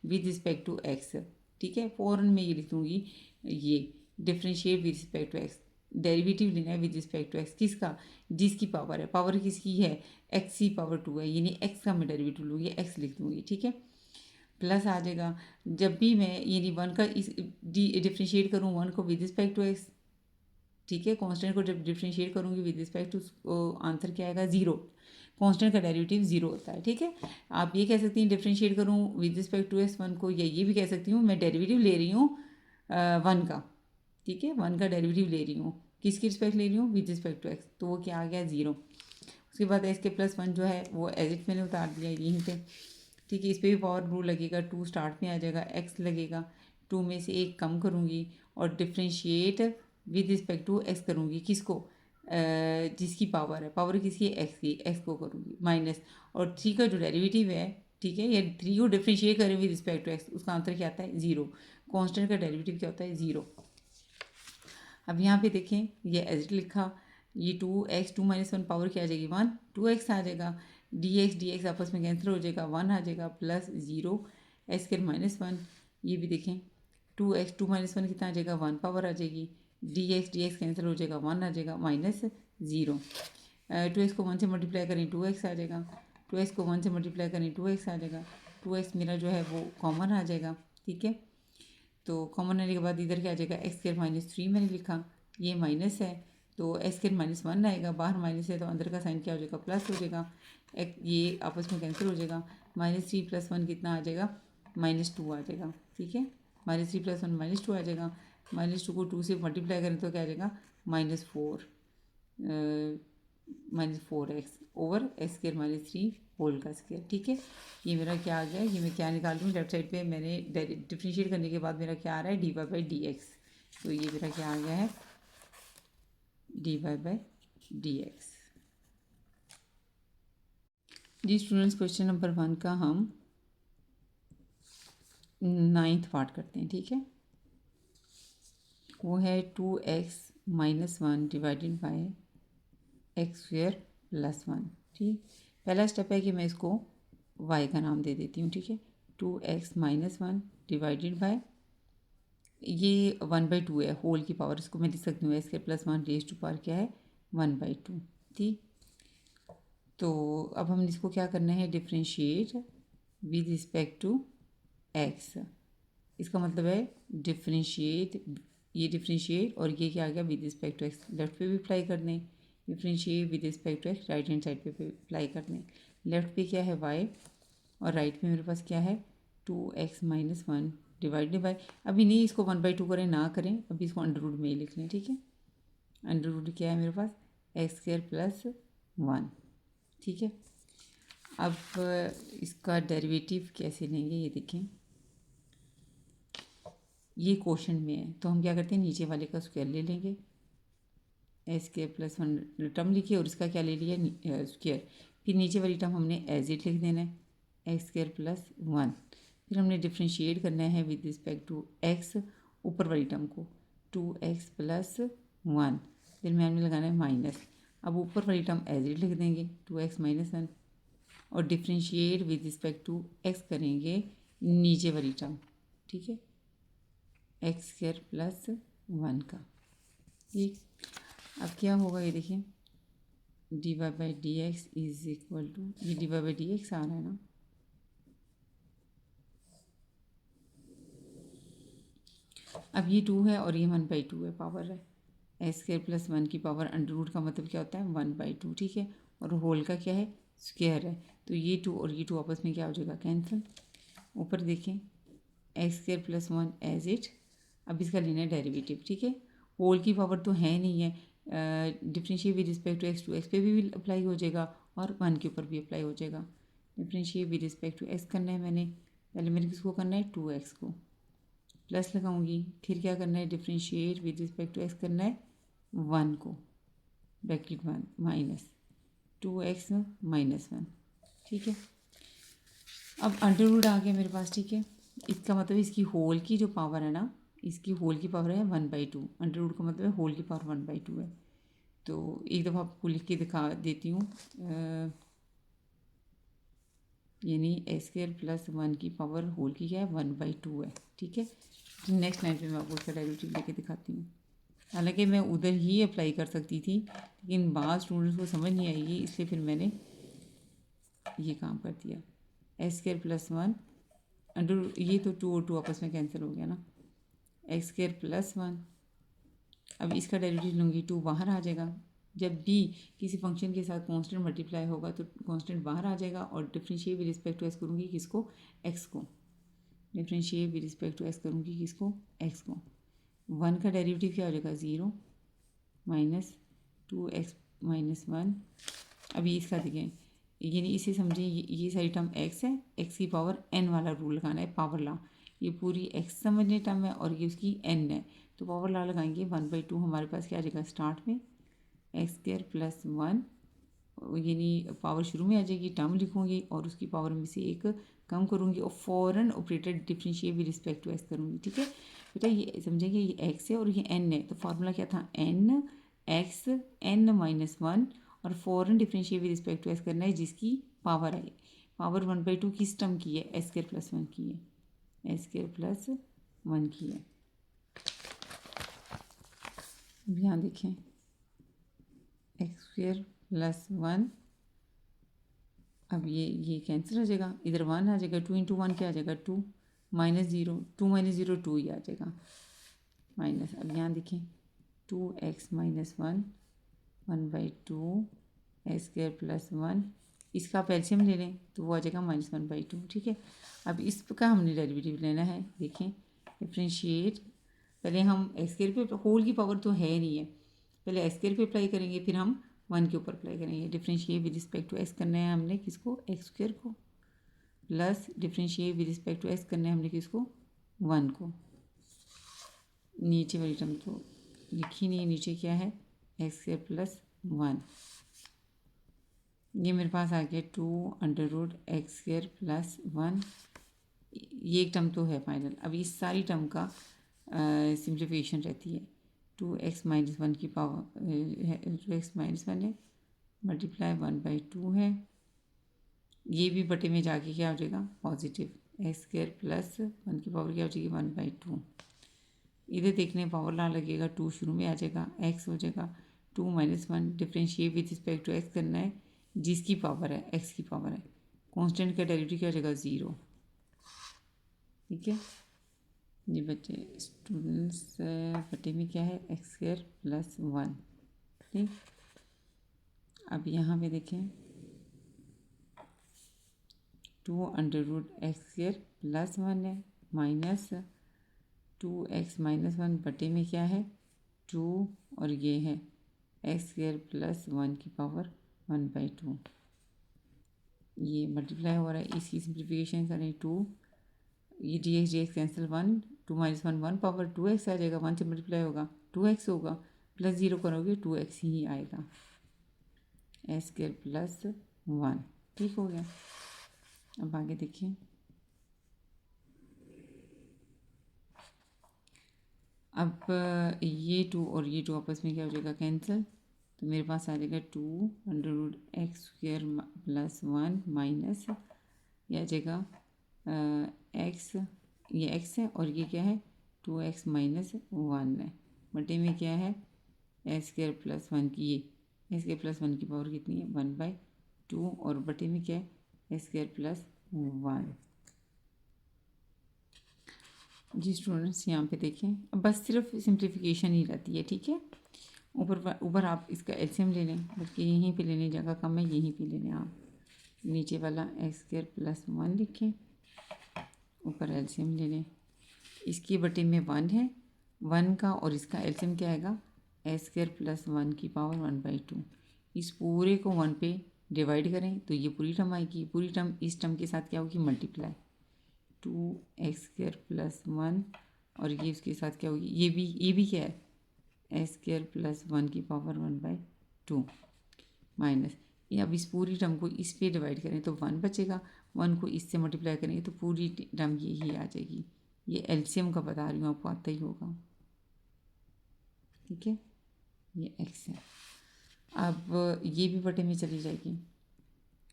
with respect to x, ठीक है। फ़ौरन मैं ये लिख दूंगी ये differentiate with respect to x, derivative लेना है विद रिस्पेक्ट टू एक्स, किसका, जिसकी पावर है, पावर किसकी है एक्स की पावर 2 है, यानी एक्स का मैं डेरिवेटिव लूँगी, एक्स लिख दूँगी, ठीक है। प्लस आ जाएगा। जब भी मैं यानी वन का इस डिफ्रेंशिएट करूँ वन को विद रिस्पेक्ट टू एक्स, ठीक है, कांस्टेंट को जब डिफ्रेंशिएट करूँगी विद रिस्पेक्ट टू आंसर क्या आएगा, ज़ीरो। कांस्टेंट का डेरिवेटिव ज़ीरो होता है, ठीक है। आप ये कह सकती हैं डिफ्रेंशिएट करूँ with respect to x one को, या ये भी कह सकती हूँ मैं डेरिवेटिव ले रही हूँ वन का, ठीक है, वन का डेरिवेटिव ले रही हूँ, किसकी रिस्पेक्ट ले रही हूँ, विद रिस्पेक्ट टू एक्स, तो वो क्या आ गया, ज़ीरो। उसके बाद एक्स के प्लस वन जो है वो एज इट मैंने उतार दिया यहीं पे, ठीक है। इस पर भी पावर रूल लगेगा, टू स्टार्ट में आ जाएगा, एक्स लगेगा, टू में से एक कम करूँगी और differentiate with respect to x करूँगी, किसको, जिसकी पावर है, पावर किसकी, एक्स की, एक्स को करूँगी माइनस, और थ्री का जो डेरिवेटिव है, ठीक है, ये थ्री को डिफ्रेंशिएट करें विद रिस्पेक्ट टू एक्स, उसका आंसर क्या आता है, ज़ीरो। कांस्टेंट का डेरिवेटिव क्या होता है, ज़ीरो। अब यहाँ पे देखें ये एज इट लिखा, ये two x, to minus one power क्या आ जाएगी, वन, टू एक्स आ जाएगा, डी एक्स आपस में कैंसिल हो जाएगा, वन आ जाएगा, plus zero x square minus one. ये भी देखें two x, to minus one कितना आ जाएगा, वन पावर आ जाएगी, डी एक्स कैंसिल हो जाएगा, वन आ जाएगा, माइनस ज़ीरो। टू एक्स को वन से मल्टीप्लाई करें टू एक्स आ जाएगा, टू एक्स को वन से मल्टीप्लाई करें टू एक्स आ जाएगा, टू एक्स मेरा जो है वो कॉमन आ जाएगा, ठीक है। तो कॉमन आने के बाद इधर क्या आ जाएगा, एक्स स्क्वायर माइनस थ्री मैंने लिखा, ये माइनस है तो एक्स स्क्वायर माइनस वन आएगा, बाहर माइनस है तो अंदर का साइन क्या हो जाएगा, प्लस हो जाएगा, एक ये आपस में कैंसिल हो जाएगा, माइनस थ्री प्लस वन कितना आ जाएगा, माइनस टू आ जाएगा, ठीक है, minus three plus one minus two आ जाएगा, माइनस टू को टू से मल्टीप्लाई करें तो क्या आ जाएगा, minus four x over x square minus three whole का स्क्वायर, ठीक है। ये मेरा क्या आ गया, ये मैं क्या निकाल रही हूँ, लेफ्ट साइड पे मैंने डिफ्रेंशिएट करने के बाद मेरा क्या आ रहा है, d y by d x, तो ये मेरा क्या आ गया है, d y by d x. जी स्टूडेंट्स, क्वेश्चन नंबर वन का हम नाइन्थ पार्ट करते हैं, ठीक है। वो है two x minus one divided by x square plus one, ठीक। पहला स्टेप है कि मैं इसको y का नाम दे देती हूँ, ठीक है, two x minus one divided by, ये वन बाई टू है, होल की पावर, इसको मैं लिख सकती हूँ इसके plus one raise to power क्या है, वन बाई टू, ठीक। तो अब हम इसको क्या करना है, differentiate with respect to x, इसका मतलब है डिफ्रेंशिएट, ये डिफ्रेंशिएट और ये क्या आ गया, with respect to x, left पे भी अप्लाई कर दें, differentiate with respect to x, right hand side पे अप्लाई कर दें, लेफ्ट पे क्या है y और राइट में मेरे पास क्या है, two x minus one divided by, अभी नहीं इसको वन बाई टू करें, ना करें, अभी इसको अंडर रूट में ही लिख लें, ठीक है। अंडर रूट क्या है मेरे पास, एक्स स्क्वायर प्लस वन, ठीक है। अब इसका डेरिवेटिव कैसे लेंगे ये देखें, ये क्वेश्चन में है तो हम क्या करते हैं, नीचे वाले का स्क्वायर ले लेंगे, x square plus one term लिखिए और इसका क्या ले लिया, स्क्वायर, फिर नीचे वाली टर्म हमने एज इट लिख देना है, एक्स स्क्वायर प्लस वन, फिर हमने डिफ्रेंशिएट करना है विद रिस्पेक्ट टू एक्स, ऊपर वाली टर्म को, टू एक्स प्लस वन, फिर मैंने लगाना है माइनस, अब ऊपर वाली टर्म एज इट लिख देंगे, टू एक्स माइनस वन, और differentiate with respect to x करेंगे नीचे वाली टर्म, ठीक है, एक्स स्क्वायर प्लस वन का, ठीक। अब क्या होगा ये देखिए, d y by d x is equal to, ये d y by d x आ रहा है ना, अब ये टू है और ये वन बाई टू है, पावर है, एक्स स्क्वायर प्लस वन की पावर अंडर रूट का मतलब क्या होता है, वन बाई टू, ठीक है, और होल का क्या है, स्क्वायर है, तो ये टू और ये टू आपस में क्या हो जाएगा, कैंसिल। ऊपर देखें x square plus one as it, अब इसका लेना है डेरिवेटिव, ठीक है, होल की पावर तो है नहीं है, differentiate with respect to x पे भी अप्लाई हो जाएगा और वन के ऊपर भी अप्लाई हो जाएगा, differentiate with respect to x करना है मैंने, पहले मैंने किसको करना है, टू एक्स को, प्लस लगाऊंगी, फिर क्या करना है, differentiate with respect to x करना है वन को, bracket one minus two x minus one, ठीक है। अब अंडर रूट आ गया मेरे पास, ठीक है, इसका मतलब इसकी होल की जो पावर है ना, इसकी होल की पावर है one by two, under root का मतलब है होल की पावर वन बाई टू है, तो एक दफ़ा आपको लिख के दिखा देती हूँ, यानी एक्स स्क्वायर प्लस वन की पावर होल की क्या है, वन बाई टू है, ठीक है। नेक्स्ट लाइन पे मैं आपको उसका डेरिवेटिव लेके दिखाती हूँ, हालांकि मैं उधर ही अप्लाई कर सकती थी लेकिन बाद स्टूडेंट्स को समझ नहीं आएगी, इसलिए फिर मैंने ये काम कर दिया, x square plus one under ये तो 2 और 2 आपस में कैंसिल हो गया ना, एक्स स्क्वायर प्लस 1। अब इसका डेरिवेटिव लूँगी, 2 बाहर आ जाएगा। जब भी किसी फंक्शन के साथ कांस्टेंट मल्टीप्लाई होगा तो कांस्टेंट बाहर आ जाएगा, और differentiate with respect to x करूँगी किसको, एक्स को। Differentiate with respect to x करूँगी किसको, एक्स को। 1 का डेरिवेटिव क्या हो जाएगा, 0 माइनस 2x माइनस 1। अभी इसका देखें, यानी इसे समझें, ये सारी टर्म x है, x की पावर n वाला रूल लगाना है, पावर लॉ। ये पूरी x समझने टर्म है और ये उसकी n है, तो पावर लॉ लगाएंगे। 1/2 हमारे पास क्या आ जाएगा स्टार्ट में, एक्स स्क्वायर प्लस 1, यानी पावर शुरू में आ जाएगी, टर्म लिखूँगी और उसकी पावर में से एक कम करूँगी और फ़ौरन operator differentiate with respect to x करूँगी। ठीक है बेटा, ये समझेंगे ये एक्स है और ये एन है, तो फार्मूला क्या था, एन एक्स एन माइनस 1, और फ़ौरन differentiate with respect to x करना है जिसकी पावर है। पावर 1/2 किस टर्म की है, एस स्क्वायर प्लस 1 की है, एस स्क्वायर प्लस 1 की है। अब यहाँ देखें, एक्स स्क्वायर प्लस 1, अब ये कैंसिल हो जाएगा, इधर 1 आ जाएगा, 2 इंटू 1 क्या आ जाएगा, 2 माइनस 0, 2 माइनस 0 2 ही आ जाएगा माइनस। अब यहाँ देखें, 2x minus 1 1/2 x square plus 1, इसका आप एलसीएम ले लें तो वो आ जाएगा -1/2। ठीक है, अब इसका हमने डेरिवेटिव लेना है। देखें, डिफ्रेंशिएट, पहले हम एक्स स्क्वायर पे, होल की पावर तो है नहीं है, पहले एक्स स्क्वायर पे अप्लाई करेंगे, फिर हम 1 के ऊपर अप्लाई करेंगे। Differentiate with respect to x करना है हमने किसको, एक्स स्क्वायर को, plus differentiate with respect to x करना है हमने किसको, 1 को। नीचे वाली टर्म तो लिखी नहीं है, नीचे क्या है, एक्स स्क्वायर प्लस 1, ये मेरे पास आ गया 2√x स्क्वायर प्लस 1। ये एक टर्म तो है फाइनल। अब इस सारी टर्म का सिंप्लीफिकेशन रहती है, 2x माइनस 1 की पावर 2x माइनस 1 है, मल्टीप्लाई 1/2 है, ये भी बटे में जाके क्या हो जाएगा, पॉजिटिव एक्स स्क्वायर प्लस 1 की पावर क्या हो जाएगी, 1/2। इधर देखने पावर लॉ लगेगा, 2 शुरू में आ जाएगा, x हो जाएगा 2 minus 1, differentiate with respect to x करना है जिसकी पावर है, एक्स की पावर है, कांस्टेंट का डेरिवेटिव क्या हो जाएगा, 0। ठीक है, ये बच्चे स्टूडेंट्स बटे में क्या है, एक्स स्क्वायर प्लस 1। ठीक, अब यहाँ पे देखें, 2√x स्क्वायर प्लस 1 है, माइनस 2x माइनस 1 बटे में क्या है, 2, और ये है एक्स स्क्वायर प्लस 1 की पावर 1/2। ये मल्टीप्लाई हो रहा है, इसकी सिंप्लीफिकेशन करें, 2, ये dx cancel, 1, 2 minus 1 1 power 2x आ जाएगा, 1 से मल्टीप्लाई होगा 2x होगा, प्लस 0 करोगे 2x ही आएगा, एक्स स्क्वायर प्लस 1। ठीक हो गया। अब आगे देखिए, अब ये 2 और ये 2 आपस में क्या हो जाएगा, कैंसिल, तो मेरे पास आ जाएगा 2√x स्क्वायर प्लस 1 माइनस, ये आ जाएगा एक्स, ये एक्स है और ये क्या है, 2x माइनस 1 है, बटे में क्या है, एक्स स्क्वायर प्लस 1 की, ये एक्स स्क्वायर प्लस 1 की पावर कितनी है, 1/2, और बटे में क्या है, एक्स स्क्वायर प्लस 1। जी स्टूडेंट्स, यहाँ पे देखें, बस सिर्फ सिंप्लीफिकेशन ही रहती है। ठीक है, ऊपर ऊपर आप इसका एलसीएम ले लें, बल्कि यहीं पे लेने जगह कम है, यहीं पे ले लें आप, नीचे वाला एक्स स्क्वायर प्लस 1 लिखें, ऊपर एलसीएम ले लें, इसकी बटे में 1 है, 1 का और इसका एलसीएम क्या आएगा, एक्स स्क्वायर प्लस 1 की पावर 1/2। इस पूरे को 1 पे डिवाइड करें तो ये पूरी टर्म आएगी, पूरी टर्म इस टर्म के साथ क्या होगी, मल्टीप्लाई, 2x स्क्वायर प्लस 1, और ये उसके साथ क्या होगी, ये भी क्या है, एक्स स्क्वायर प्लस 1 की पावर 1/2 माइनस, ये अब इस पूरी टर्म को इस पे डिवाइड करें तो 1 बचेगा, 1 को इससे मल्टीप्लाई करेंगे तो पूरी टर्म यही आ जाएगी। ये एलसीएम का बता रही हूँ, आपको आता ही होगा। ठीक है, ये x है। अब ये भी बटे में चली जाएगी,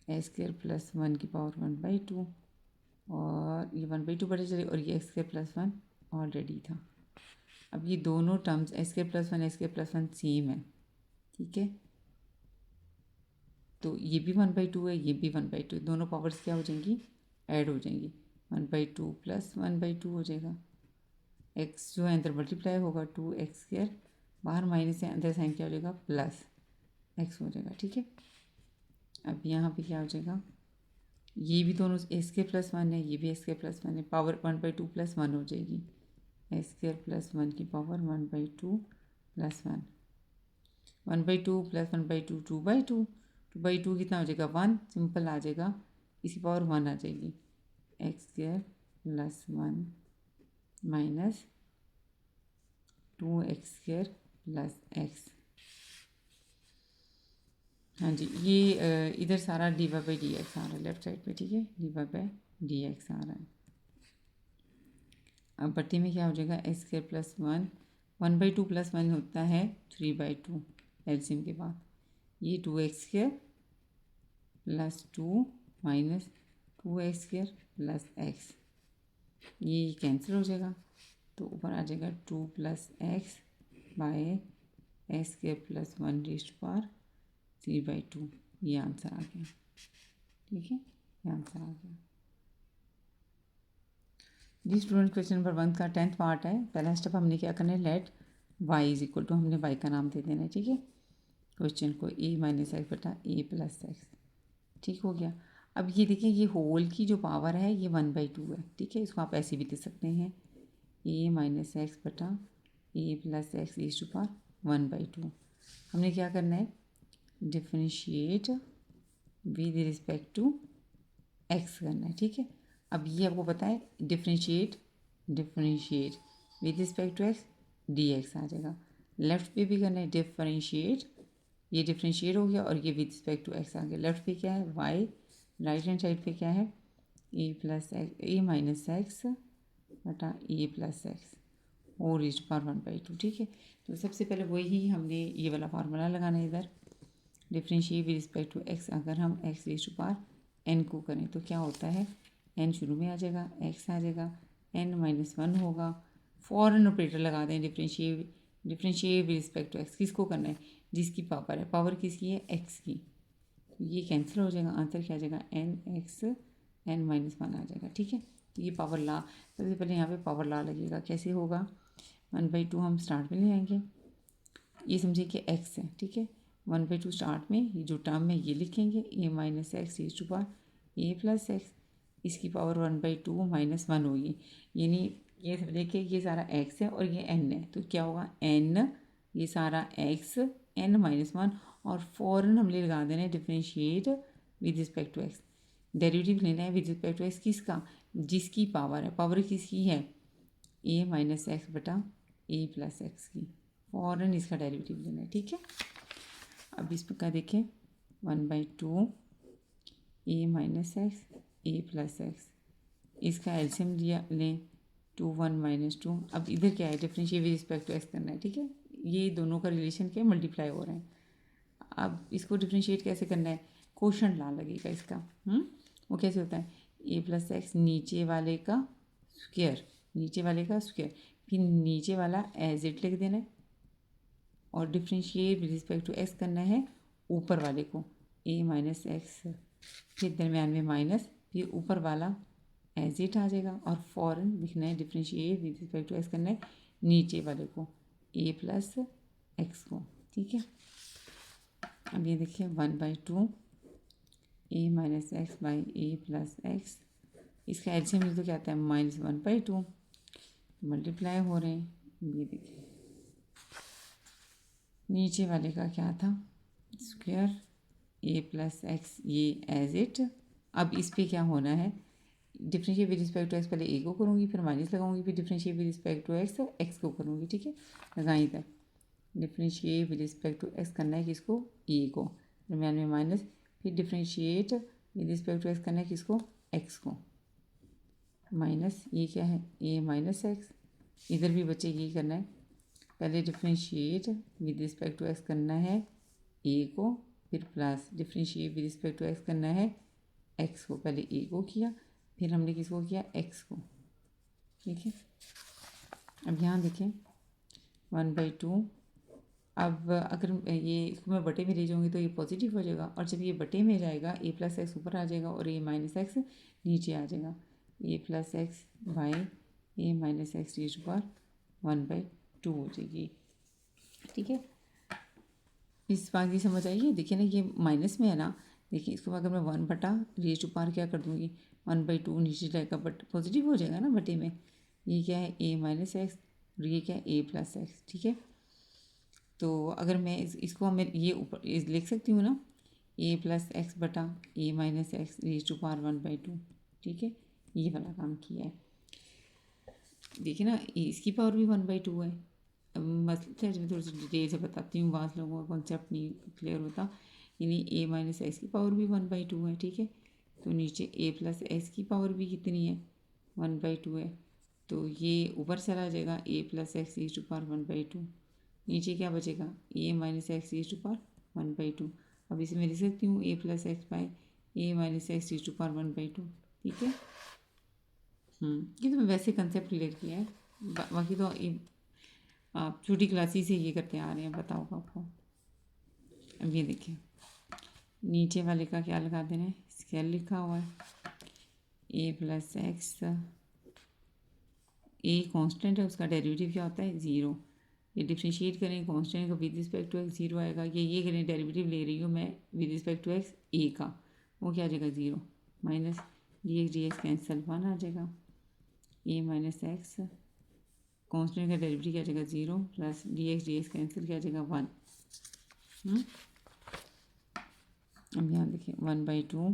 एक्स स्क्वायर प्लस 1 की पावर 1/2, और ये 1/2 बटे चले, और ये एक्स स्क्वायर प्लस 1 ऑलरेडी था। अब ये दोनों terms x square plus 1 x square plus 1 same है। ठीक है, तो ये भी 1/2 है, ये भी 1/2, दोनों पावर्स क्या हो जाएंगी, ऐड हो जाएंगी, 1/2 प्लस 1/2 हो जाएगा। एक्स जो है अंदर मल्टीप्लाई होगा 2x², बाहर माइनस है, अंदर साइन क्या हो जाएगा प्लस x हो जाएगा। ठीक है, अब यहाँ पे क्या हो जाएगा, ये भी दोनों x² + 1 है, ये भी x²+1 है, पावर 1/2 + 1 हो जाएगी। x² + 1 की पावर 1/2 + 1, 1/2 + 1/2 2/2, 2/2 कितना हो जाएगा 1, सिंपल आ जाएगा, इसकी पावर 1 आ जाएगी। x² + 1 minus 2x² + x। हाँ जी, ये इधर सारा dy/dx आ रहा है लेफ्ट साइड पे। ठीक है, dy/dx आ रहा है। अब बट्टी में क्या हो जाएगा, x² + 1, 1/2 + 1 होता है 3/2 एलसीएम के बाद, ये 2x² + 2 माइनस 2x² + x, ये कैंसिल हो जाएगा, तो ऊपर आ जाएगा 2 + x bye x² + 1 raised power 3/2। ये आंसर आ गया। ठीक है, ये आंसर आ गया जी। स्टूडेंट, क्वेश्चन नंबर 1 का 10th पार्ट है। पहला स्टेप हमने क्या करना है, लेट y = हमने y का नाम दे देना है। ठीक है, क्वेश्चन को a - x बटा a + x। ठीक हो गया। अब ये देखिए, ये होल की जो पावर है ये 1/2 है। ठीक है, इसको आप ऐसे भी दे सकते हैं, a - x बटा a + x raised to power 1/2। हमने क्या करना है, differentiate with respect to x करना है। ठीक है, अब ये आपको पता है, differentiate with respect to x dx आ जाएगा। लेफ्ट पे भी करना है डिफरेंशिएट, ये डिफरेंशिएट हो गया और ये विद रिस्पेक्ट टू x आ गया। लेफ्ट पे क्या है y, राइट हैंड साइड पे क्या है a - x बटा a + x और रेज़्ड पावर 1/2। ठीक है, तो सबसे पहले वही हमने ये वाला फार्मूला लगाना है इधर, differentiate with respect to x। अगर हम x raised to power n को करें तो क्या होता है, n शुरू में आ जाएगा, x आ जाएगा, n - 1 होगा, फॉरन ऑपरेटर लगा दें, differentiate with respect to x। किसको करना है, जिसकी पावर है, पावर किसकी है x की, ये कैंसिल हो जाएगा, आंसर क्या आ जाएगा nx n - 1 आ जाएगा। ठीक है, तो ये पावर ला, सबसे पहले यहाँ पे पावर ला लगेगा। कैसे होगा, 1/2 हम स्टार्ट में ले आएंगे, ये समझिए कि x है। ठीक है, 1/2 स्टार्ट में ये जो टर्म है ये लिखेंगे, a - x raised to power a + x, इसकी पावर 1/2 - 1 होगी, यानी ये समझिए कि ये सारा x है और ये n है, तो क्या होगा n, ये सारा x n - 1, और फॉरन हमने लगा देना है differentiate with respect to x। Derivative लेना है विद रिस्पेक्ट टू x किसका, जिसकी पावर है, पावर किसकी है a - x बटा a + x की, फॉरन इसका डेरिवेटिव लेना है। ठीक है, अब इस प्रकार देखें, 1/2 a - x a + x, इसका एलसीएम लिया लें 2 1 - 2। अब इधर क्या है, differentiate with respect to x करना है। ठीक है, ये दोनों का रिलेशन क्या मल्टीप्लाई हो रहे हैं। अब इसको डिफरेंशिएट कैसे करना है, क्वोशंट ला लगेगा इसका। वो कैसे होता है, a + x नीचे वाले का स्क्वायर, फिर नीचे वाला एज इट लिख देना है, और differentiate with respect to x करना है ऊपर वाले को, a - x, फिर दरम्यान में माइनस, फिर ऊपर वाला एज इट आ जाएगा, और फॉरन लिखना है differentiate with respect to x करना है नीचे वाले को a + x को। ठीक है, अब ये देखिए 1/2 a - x by a + x, इसका एलसीएम तो क्या आता है -1/2, मल्टीप्लाई हो रहे हैं। ये देखिए नीचे वाले का क्या था स्क्वायर, a + x, ये एज इट। अब इस पे क्या होना है, differentiate with respect to x पहले a को करूँगी, फिर माइनस लगाऊंगी, फिर differentiate with respect to x को करूँगी। ठीक है, लगाई इधर differentiate with respect to x करना है किसको, a को, दरम्यान में माइनस, फिर differentiate with respect to x करना है किसको, x को, माइनस, ये क्या है a - x, इधर भी बच्चे ये करना है, पहले differentiate with respect to x करना है a को, फिर plus differentiate with respect to x करना है x को, पहले a को किया, फिर हमने किसको किया x को। ठीक है, अब यहाँ देखें 1/2, अब अगर ये इसको मैं बटे में ले जाऊँगी तो ये पॉजिटिव हो जाएगा, और जब ये बटे में जाएगा a + x ऊपर आ जाएगा और a - x नीचे आ जाएगा, a plus x by a minus x raise to power 1/2 हो जाएगी। ठीक है, इस बात की समझ आइए। देखिए ना ये माइनस में है ना, देखिए इसको अगर मैं 1/√2 क्या कर दूँगी, 1/2 नीचे जाएगा बट पॉजिटिव हो जाएगा ना बटे में। ये क्या है ए माइनस एक्स और ये क्या है ए प्लस एक्स। ठीक है, तो अगर मैं इसको मैं ये ऊपर लिख सकती हूँ ना, ए प्लस एक्स बटा a minus x raise to power 1/2। ठीक है, ये वाला काम किया है। देखिए ना इसकी पावर भी 1/2 है। अब मतलब मैं थोड़ी सी डिटेल से बताती हूँ, बहुत लोगों का कॉन्सेप्ट नहीं क्लियर होता। यानी ए माइनस एक्स की पावर भी 1/2 है। ठीक है, तो नीचे ए प्लस एक्स की पावर भी कितनी है, 1/2 है। तो ये ऊपर चला जाएगा a plus x e to power 1/2। नीचे क्या बचेगा, a minus x e to power 1/2। अब इसे मैं लिख सकती हूँ a plus x by a minus x e to power 1/2। ठीक है, ये तो मैं वैसे कंसेप्ट क्लियर किया है, बाकी तो आप छोटी क्लासेस से ये करते आ रहे हैं, बताओ आपको। अब ये देखिए नीचे वाले का क्या लगा देना है, स्केल लिखा हुआ है ए प्लस एक्स, ए कांस्टेंट है, उसका डेरिवेटिव क्या होता है 0। ये डिफ्रेंशिएट करें कांस्टेंट का विद रिस्पेक्ट टू एक्स 0 आएगा। ये करें डेरिवेटिव ले रही हूँ मैं विद रिस्पेक्ट टू एक्स ए का, वो क्या आ जाएगा 0 माइनस डी एक्स कैंसिल 1 आ जाएगा। ए माइनस एक्स कांस्टेंट का डेरिवेटिव क्या आ जाएगा 0 प्लस डी एक्स कैंसिल क्या आ जाएगा 1। अब यहाँ देखिए 1/2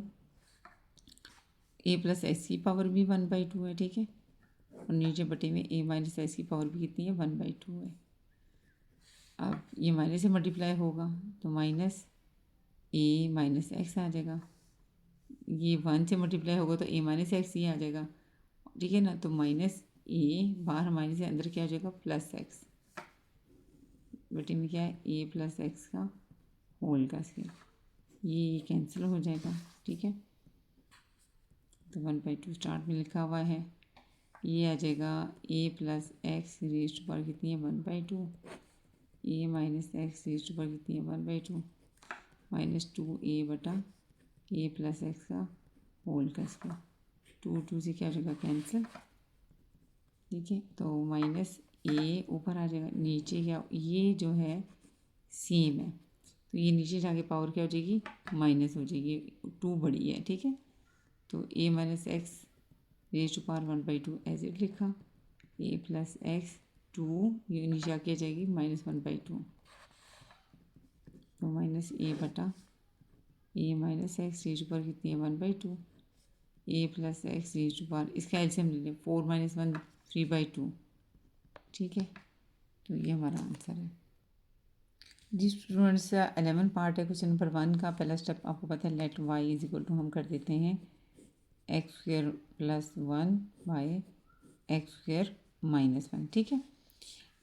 ए प्लस एक्स की पावर भी 1/2 है। ठीक है, और नीचे बटे में ए माइनस एक्स की पावर भी कितनी है 1/2 है। अब ये माइनस से मल्टीप्लाई होगा तो माइनस ए माइनस एक्स आ जाएगा। ये 1 से मल्टीप्लाई होगा तो ए माइनस एक्स ही आ जाएगा। ठीक है ना, तो माइनस ए बाहर माइनस से अंदर क्या हो जाएगा प्लस एक्स, बटे में क्या है ए प्लस एक्स का होल का स्क्वायर, ये कैंसिल हो जाएगा। ठीक है, तो 1/2 स्टार्ट में लिखा हुआ है, ये आ जाएगा a plus x raise to power कितनी है 1/2, a minus x raise to power कितनी है 1/2 माइनस 2a बटा ए प्लस एक्स का होल का स्क्वायर। 2 से क्या हो जाएगा कैंसिल। ठीक है, तो माइनस ए ऊपर आ जाएगा, नीचे क्या ये जो है सेम है तो ये नीचे जाके पावर क्या हो जाएगी माइनस हो जाएगी, 2 बड़ी है। ठीक है, तो a minus x raise to power 1/2 as it लिखा, ए प्लस एक्स 2 ये नीचे आके आ जाएगी -1/2, तो माइनस ए बटा a minus x raise to power कितनी है 1/2, a plus x raise to power, इसका एलसीएम ले लें 4 - 1 3/2। ठीक है, तो ये हमारा आंसर है जी। स्टूडेंट्स 11 पार्ट है क्वेश्चन नंबर 1 का। पहला स्टेप आपको पता है let y is equal to हम कर देते हैं x² + 1 बाय x² - 1। ठीक है,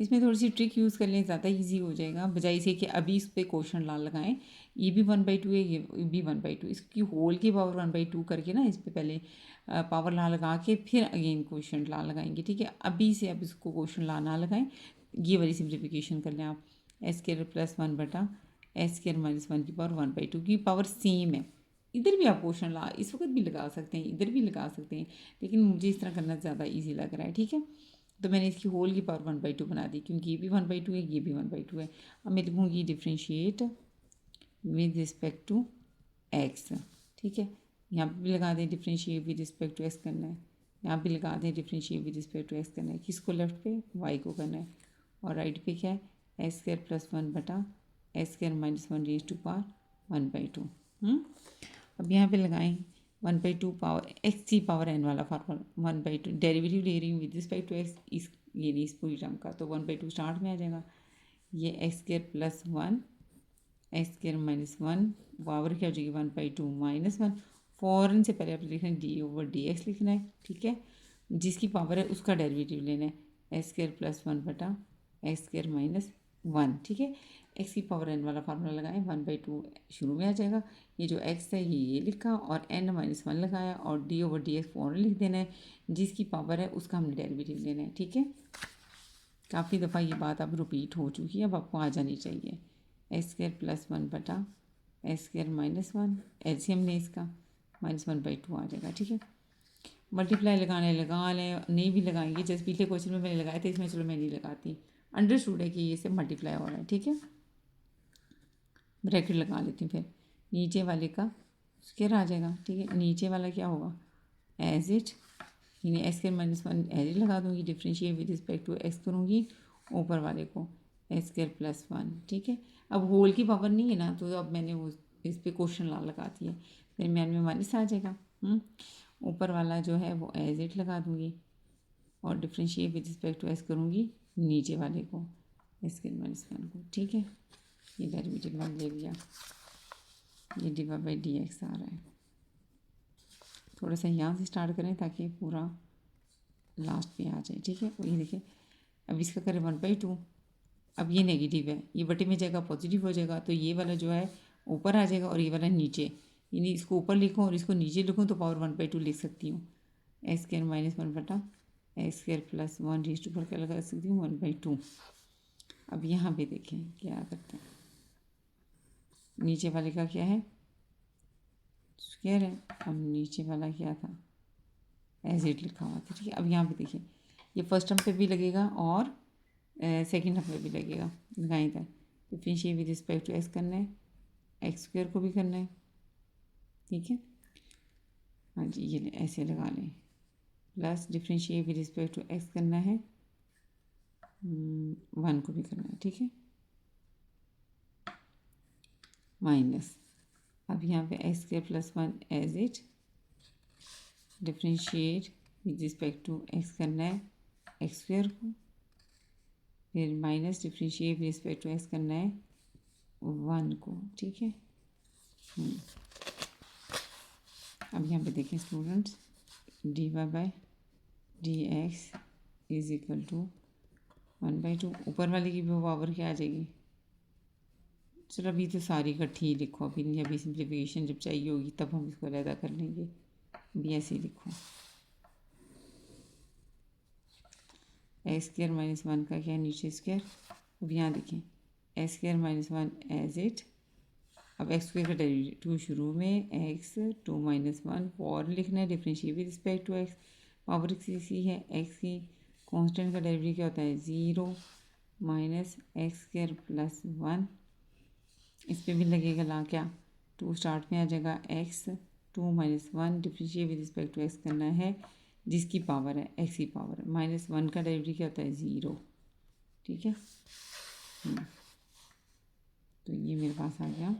इसमें थोड़ी सी ट्रिक यूज़ कर लें, ज़्यादा इजी हो जाएगा, बजाय से कि अभी इस पर क्वेश्चन ला लगाएं। ये भी 1/2 है, ये भी 1/2, इसकी होल की पावर 1/2 करके ना इस पर पहले पावर ला लगा के फिर अगेन क्वेश्चन ला लगाएंगे। ठीक है, अभी से अब इसको क्वेश्चन ला ना लगाएं, ये वाली सिम्प्लीफिकेशन कर लें आप। s² + 1 बटा s² - 1 की पावर 1/2 की पावर सेम है। इधर भी आप क्वेश्चन ला इस वक्त भी लगा सकते हैं, इधर भी लगा सकते हैं, लेकिन मुझे इस तरह करना ज़्यादा ईजी लग रहा है। ठीक है, तो मैंने इसकी होल की पावर 1/2 बना दी, क्योंकि ये भी 1/2 है, ये भी 1/2 है। अब मैं लिखूँगी differentiate with respect to x. ठीक है, यहाँ पे भी लगा दें differentiate with respect to x करना है, यहाँ पे लगा दें differentiate with respect to x करना है। किसको लेफ्ट पे वाई को करना है, और राइट पे क्या है s² + 1 बटा s² - 1 रेज टू पावर 1/2। अब यहाँ पे लगाएं 1/2 पावर एक्स की पावर n वाला फार्मूला 1/2 डेरिवेटिव ले रही हूँ विद रिस्पेक्ट टू एक्स, इस ये नहीं इस पूरी टर्म का, तो 1/2 स्टार्ट में आ जाएगा। ये x² + 1 x² - 1 पावर क्या हो जाएगी 1/2 -1। फ़ौरन से पहले आप लिखना है d/dx लिखना है। ठीक है, जिसकी पावर है उसका डेरिवेटिव लेना है s² + 1 बटा x² - 1। ठीक है, x की पावर n वाला फार्मूला लगाएं, 1/2 शुरू में आ जाएगा। ये जो x है ये लिखा और n - 1 लगाया और d/dx फ़ौरन लिख देना है, जिसकी पावर है उसका हमने डेरिवेटिव लेना है। ठीक है, काफ़ी दफ़ा ये बात अब रिपीट हो चुकी है, अब आपको आ जानी चाहिए। s² + 1 बटा s² - 1 एलसीएम ने इसका -1/2 आ जाएगा। ठीक है, मल्टीप्लाई लगाने लगा लें, नहीं भी लगाएंगे, जैसे पिछले क्वेश्चन में मैंने लगाया था, इसमें चलो मैं नहीं लगाती। अंडरस्टूड है कि ये से मल्टीप्लाई हो रहा है, ठीक है। ब्रैकेट लगा लेती हूँ, फिर नीचे वाले का स्क्वायर आ जाएगा, ठीक है। नीचे वाला क्या होगा, एज इट, यानी x square minus one as it लगा दूँगी, differentiate with respect to x करूँगी, ऊपर वाले को एक्स स्क्वायर प्लस वन, ठीक है। अब होल की पावर नहीं है ना, तो अब मैंने वो इस पर क्वेश्चन ला लगा दी है, फिर मैन में माइनस आ जाएगा। ऊपर वाला जो है वो एज इट लगा दूँगी और differentiate with respect to x करूँगी नीचे वाले को एक्स स्क्वायर माइनस वन को, ठीक है। ये डेरिवेटिव वन ले लिया, ये डिवाइड बाई डी एक्स आ रहा है। थोड़ा सा यहाँ से स्टार्ट करें ताकि पूरा लास्ट पे आ जाए, ठीक है। ये देखिए, अब इसका करें 1/2, अब ये नेगेटिव है, ये बटे में जाएगा पॉजिटिव हो जाएगा, तो ये वाला जो है ऊपर आ जाएगा और ये वाला नीचे, यानी इसको ऊपर लिखूँ और इसको नीचे लिखूँ तो पावर 1/2 लिख सकती हूँ। एक्स स्क्वायर माइनस वन बटा x square plus one raise to पर क्या लगा सकती हूँ 1/2। अब यहाँ पे देखें क्या करते हैं, नीचे वाले का क्या है, स्क्वायर है, अब नीचे वाला क्या था, एज इट लिखा हुआ था, ठीक है। अब यहाँ पे देखिए, ये फर्स्ट टर्म पे भी लगेगा और सेकेंड टर्म पे भी लगेगा, लगाएं था। Differentiate with respect to x करना है, एक्स स्क्वायर को भी करना है, ठीक है। हाँ जी, ये ऐसे लगा लें, plus differentiate with respect to x करना है, वन को भी करना है, ठीक है, माइनस। अब यहाँ पे x square plus one as it, differentiate with respect to x करना है एक्स स्क्वायर को, फिर minus differentiate with respect to x करना है वन को, ठीक है। अब यहाँ पे देखें students, d y by d x is equal to 1/2, ऊपर वाले की भी पावर क्या आ जाएगी, चलो अभी तो सारी इकट्ठी ही लिखो, अभी नहीं, अभी सिंप्लीफिकेशन जब चाहिए होगी तब हम इसको अलग कर लेंगे, अभी ऐसे ही लिखो। एक्स स्क्वायर माइनस वन का क्या है, नीचे स्क्वायर, अब यहाँ देखें x square minus one as it, अब एक्स स्क्वायर का डेरिवेटिव शुरू में x to minus one, for लिखना है differentiate with respect to x, power c है, एक्स की कांस्टेंट का डेरिवेटिव क्या होता है 0 minus x square plus one, इस पर भी लगेगा ला क्या, टू स्टार्ट में आ जाएगा, x to minus one, differentiate with respect to x करना है, जिसकी पावर है एक्स की पावर है, माइनस वन का डेरिवेटिव क्या होता है 0, ठीक है। तो ये मेरे पास आ गया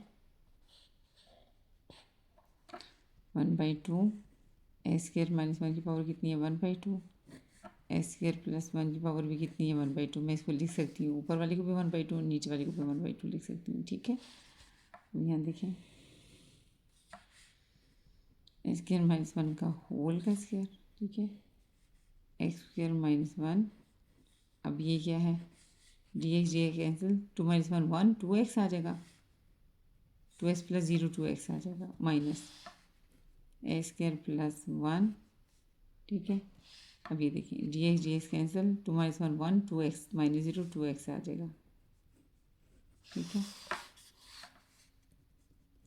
1/2, एक्स स्क्वायर माइनस वन की पावर कितनी है 1/2, एक्स स्क्वायर प्लस वन की पावर भी कितनी है 1/2, मैं इसको लिख सकती हूँ, ऊपर वाले को भी 1/2, नीचे वाले को भी 1/2 लिख सकती हूँ, ठीक है। यहाँ देखें एक्स स्क्वायर माइनस वन का होल का स्क्वायर, ठीक है, एक्स स्क्वायर माइनस वन, अब ये क्या है d x cancel, two minus one one, 2x आ जाएगा, 2x प्लस 0 2x आ जाएगा, minus x square plus one, ठीक है। अब ये देखिए d x cancel, two minus one one, 2x minus 0 2x आ जाएगा, ठीक है,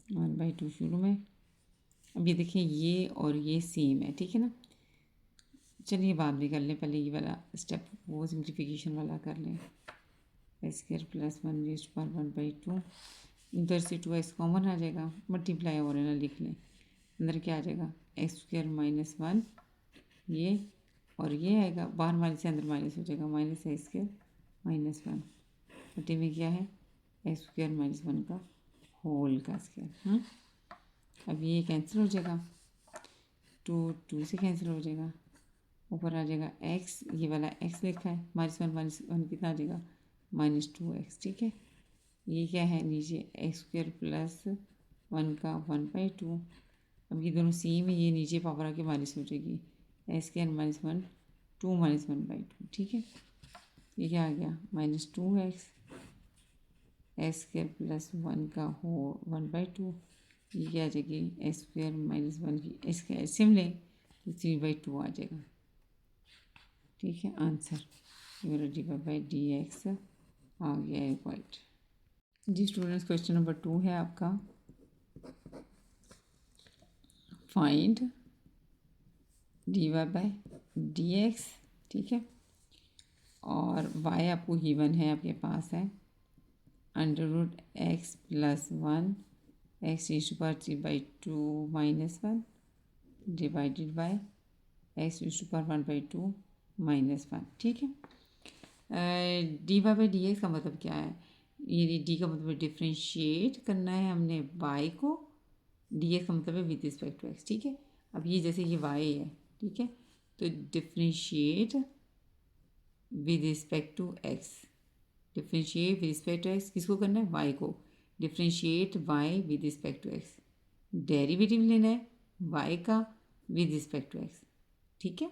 1/2 शुरू में। अब ये देखिए ये और ये सेम है, ठीक है ना। चलिए बाद में कर लें, पहले ये वाला स्टेप वो सिंप्लीफिकेशन वाला कर लें, x square plus one raised power 1/2, इधर से 2x कॉमन आ जाएगा, मल्टीप्लाई और ना लिख लें, अंदर क्या आ जाएगा एक्स स्क्वायर माइनस वन, ये और ये आएगा, बाहर माइनस से अंदर माइनस हो जाएगा, minus x square minus one, बटे में क्या है एक्स स्क्वायर माइनस वन का होल का स्क्वायर। अब ये कैंसिल हो जाएगा, टू से कैंसिल हो जाएगा, ऊपर आ जाएगा एक्स, ये वाला एक्स लिखा है, माइनस वन कितना आ जाएगा -2x, ठीक है। ये क्या है नीचे एक्स स्क्वायर प्लस वन का 1/2, अब ये दोनों सेम है, ये नीचे पावर आके माइनस हो जाएगी, x square minus one, 2 minus 1/2, ठीक है। ये क्या आ गया -2x, x square plus one का हो 1/2, ये क्या आ जाएगी एक्स स्क्वायर माइनस वन की इसका एल्सियम लें तो 3/2 आ जाएगा, ठीक है। आंसर ये मेरा dy/dx आ गया है क्वाइट। जी स्टूडेंट्स, क्वेश्चन नंबर 2 है आपका, फाइंड dy बाय dx, ठीक है। और y आपको गिवन है, आपके पास है under root x plus one x e to power 3/2 minus one divided by x e to power 1/2 minus one, ठीक है। D y by d x का मतलब क्या है? ये डी का मतलब डिफ्रेंशिएट करना है हमने y को, डी एक्स का मतलब है विद रिस्पेक्ट टू एक्स, ठीक है। अब ये जैसे ये y है, ठीक है, तो differentiate with respect to x, differentiate with respect to x किसको करना है? y को। Differentiate y with respect to x, derivative लेना है y का विद रिस्पेक्ट टू एक्स, ठीक है।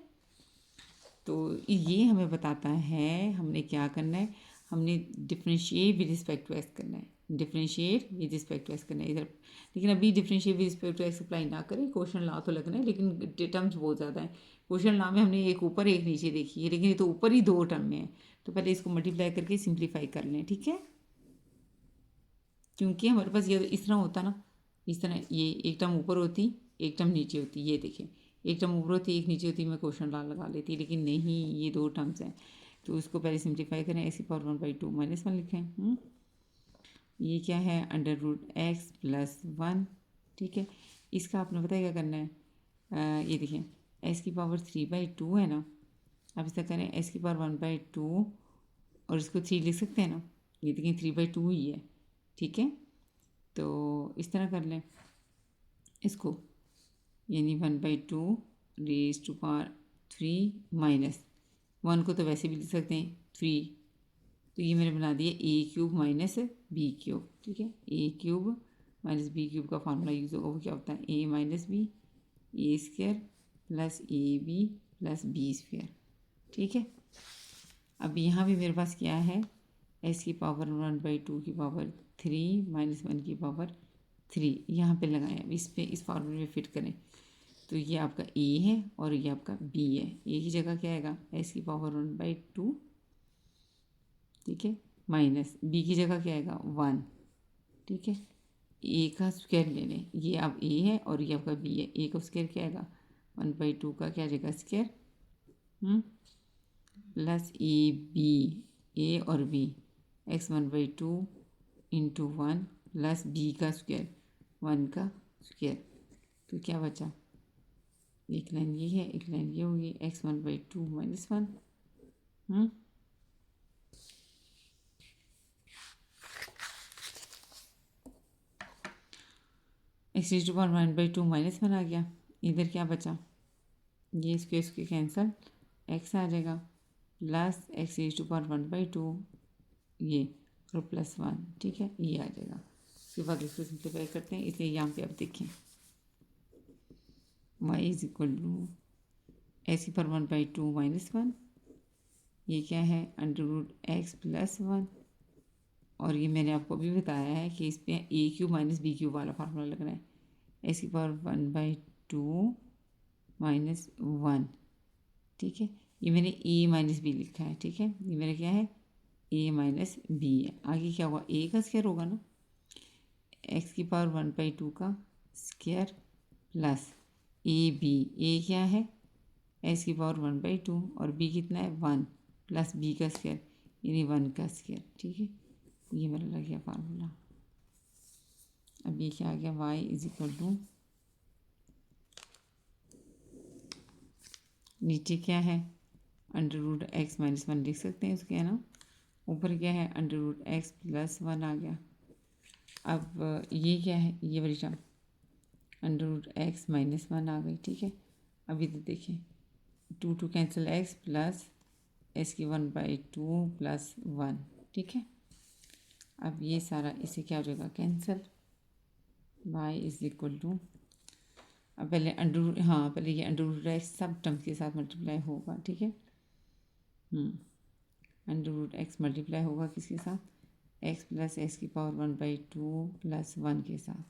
तो ये हमें बताता है हमने क्या करना है, हमने differentiate with respect to x करना है, differentiate with respect to x करना है इधर। लेकिन अभी differentiate with respect to x apply ना करें, क्वेश्चन ला तो लगना है लेकिन टर्म्स बहुत ज़्यादा है। क्वेश्चन ला में हमने एक ऊपर एक नीचे देखी है, लेकिन ये तो ऊपर ही दो टर्म में है, तो पहले इसको मल्टीप्लाई करके सिंप्लीफाई कर लें, ठीक है। क्योंकि हमारे पास ये इस तरह होता ना, इस तरह ये एक टर्म ऊपर होती एक टर्म नीचे होती, ये देखें एक टर्म ऊपर होती एक नीचे होती, मैं क्वेश्चन ला लगा लेती, लेकिन नहीं, ये दो टर्म्स हैं। तो उसको पहले सिंप्लीफाई करें, एक्स की पावर 1/2 माइनस वन लिखें। ये क्या है? Under root x plus one, ठीक है। इसका आपने पता है क्या करना है? ये देखें एक्स की पावर 3/2 है ना, आप इसका करें एक्स की पावर 1/2 और इसको 3 लिख सकते हैं ना, ये देखें 3/2 ही है, ठीक है। तो इस तरह कर लें इसको, यानी 1/2 raise to power 3 minus one को तो वैसे भी लिख सकते हैं 3, तो ये मैंने बना दिया a³ माइनस b³, ठीक है। a³ माइनस b³ का फार्मूला यूज़ होगा, वो क्या होता है? a minus b a² plus ab plus b², ठीक है। अब यहाँ भी मेरे पास क्या है? एक्स की पावर 1/2 की पावर 3 माइनस वन की पावर 3 यहाँ पे लगाएं, अब इस पे इस फार्मूले में फिट करें, तो ये आपका a है और ये आपका b है। a की जगह क्या आएगा? एक्स की पावर 1/2, ठीक है, माइनस b की जगह क्या आएगा? 1, ठीक है। a का स्क्वायर ले लें, ये अब a है और ये आपका b है, a का स्क्वायर क्या आएगा? 1/2 का क्या आएगा स्क्वायर, प्लस ए बी, ए और b, x 1/2 into 1 plus b का स्क्वायर 1 का स्क्वायर, तो क्या बचा? एक लाइन ये है, एक लाइन ये होगी, x 1/2 minus one, x to power 1/2 minus one आ गया। इधर क्या बचा? ये इसके कैंसल, एक्स आ जाएगा प्लस एक्स टू पावर 1/2 ये और प्लस वन, ठीक है, ये आ जाएगा। उसके बाद इसको सिंप्लीफाई करते हैं, इसलिए यहाँ पे अब देखें y is equal to x की पावर 1/2 माइनस वन, ये क्या है? Under root x plus one, और ये मैंने आपको अभी बताया है कि इस पर a³ माइनस b³ वाला फार्मूला लगना है, एक्स की पावर 1/2 माइनस वन, ठीक है। ये मैंने a माइनस बी लिखा है, ठीक है, ये मेरा क्या है? a माइनस बी है। आगे क्या होगा? a का स्क्वायर होगा ना, एक्स की पावर 1/2 का स्क्वायर प्लस a क्या है? एक्स की पावर 1/2 और b कितना है? 1 प्लस b का स्क्वायर यानी 1 का स्क्वायर, ठीक है। ये मेरा लग गया फार्मूला। अब ये क्या आ गया? y इज इक्वल टू, नीचे क्या है? Under root x minus one लिख सकते हैं इसके, है ना। ऊपर क्या है? Under root x plus one आ गया। अब ये क्या है? ये वाली term under root x minus one आ गई, ठीक है। अब इधर देखिए 2 कैंसिल एक्स प्लस एक्स की 1/2 प्लस वन, ठीक है। अब ये सारा इसे क्या हो जाएगा? Cancel, y is equal to, अब पहले अंडर, हाँ पहले ये अंडर रूट एक्स सब टर्म्स के साथ मल्टीप्लाई होगा, ठीक है। अंडर रूट एक्स मल्टीप्लाई होगा किसके साथ? एक्स प्लस एक्स की पावर 1/2 प्लस वन के साथ,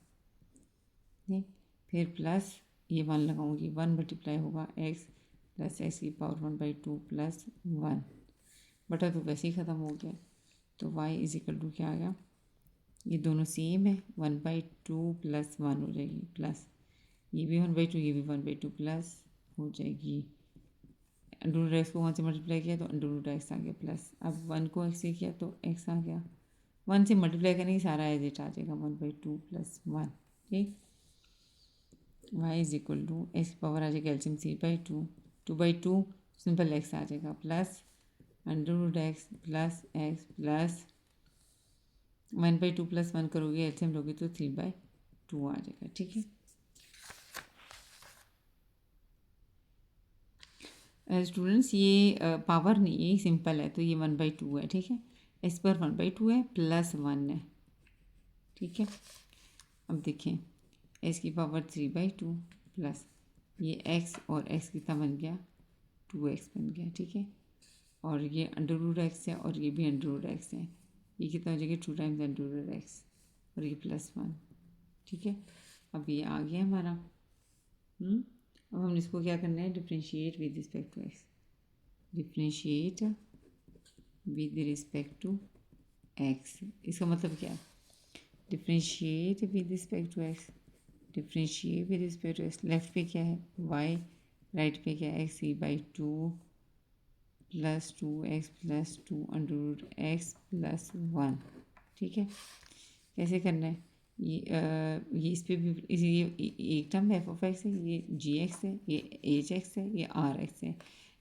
ठीक। फिर प्लस ये वन लगाऊंगी, वन मल्टीप्लाई होगा एक्स प्लस एक्स की पावर 1/2 प्लस वन, बटा तो वैसे ही ख़त्म हो गया। तो y इज इक्वल टू क्या आ गया? ये दोनों सेम है, 1/2 प्लस वन हो जाएगी, प्लस ये भी 1/2 ये भी 1/2 प्लस हो जाएगी, अंडर रूट एक्स को 1 से मल्टीप्लाई किया तो अंडर रूट एक्स आ गया प्लस, अब 1 को एक्स से किया तो एक्स आ गया, 1 से मल्टीप्लाई करने की सारा एज इट आ जाएगा 1/2 + 1, ठीक। y is equal to x की पावर आ जाएगा एल्सियम 3/2, 2/2 सिंपल एक्स आ जाएगा plus under root x plus x plus 1/2 + 1 करोगे एल्सियम लोगे तो 3/2 आ जाएगा, ठीक है। स्टूडेंट्स ये पावर नहीं है, सिंपल है, तो ये 1/2 है, ठीक है। इस पर 1/2 है प्लस 1 है, ठीक है। अब देखें एक्स की पावर 3/2 प्लस ये एक्स और एक्स कितना बन गया 2x बन गया, ठीक है। और ये अंडर रूट एक्स है और ये भी अंडर रूट एक्स है, ये कितना हो जाएगा 2 टाइम्स अंडर रूट एक्स और ये +1, ठीक है। अब ये आ गया हमारा। अब हम इसको क्या करना है, differentiate with respect to x, differentiate with respect to x. इसका मतलब क्या है, differentiate with respect to x, differentiate with respect to x. Left पे क्या है y, राइट पे क्या है x, 3/2 + 2x + 2 under root x plus 1, ठीक है। कैसे करना है, ये इस पर भी ये एक टर्म है f(x) है, ये g(x) है, ये h(x) है, ये r(x) है,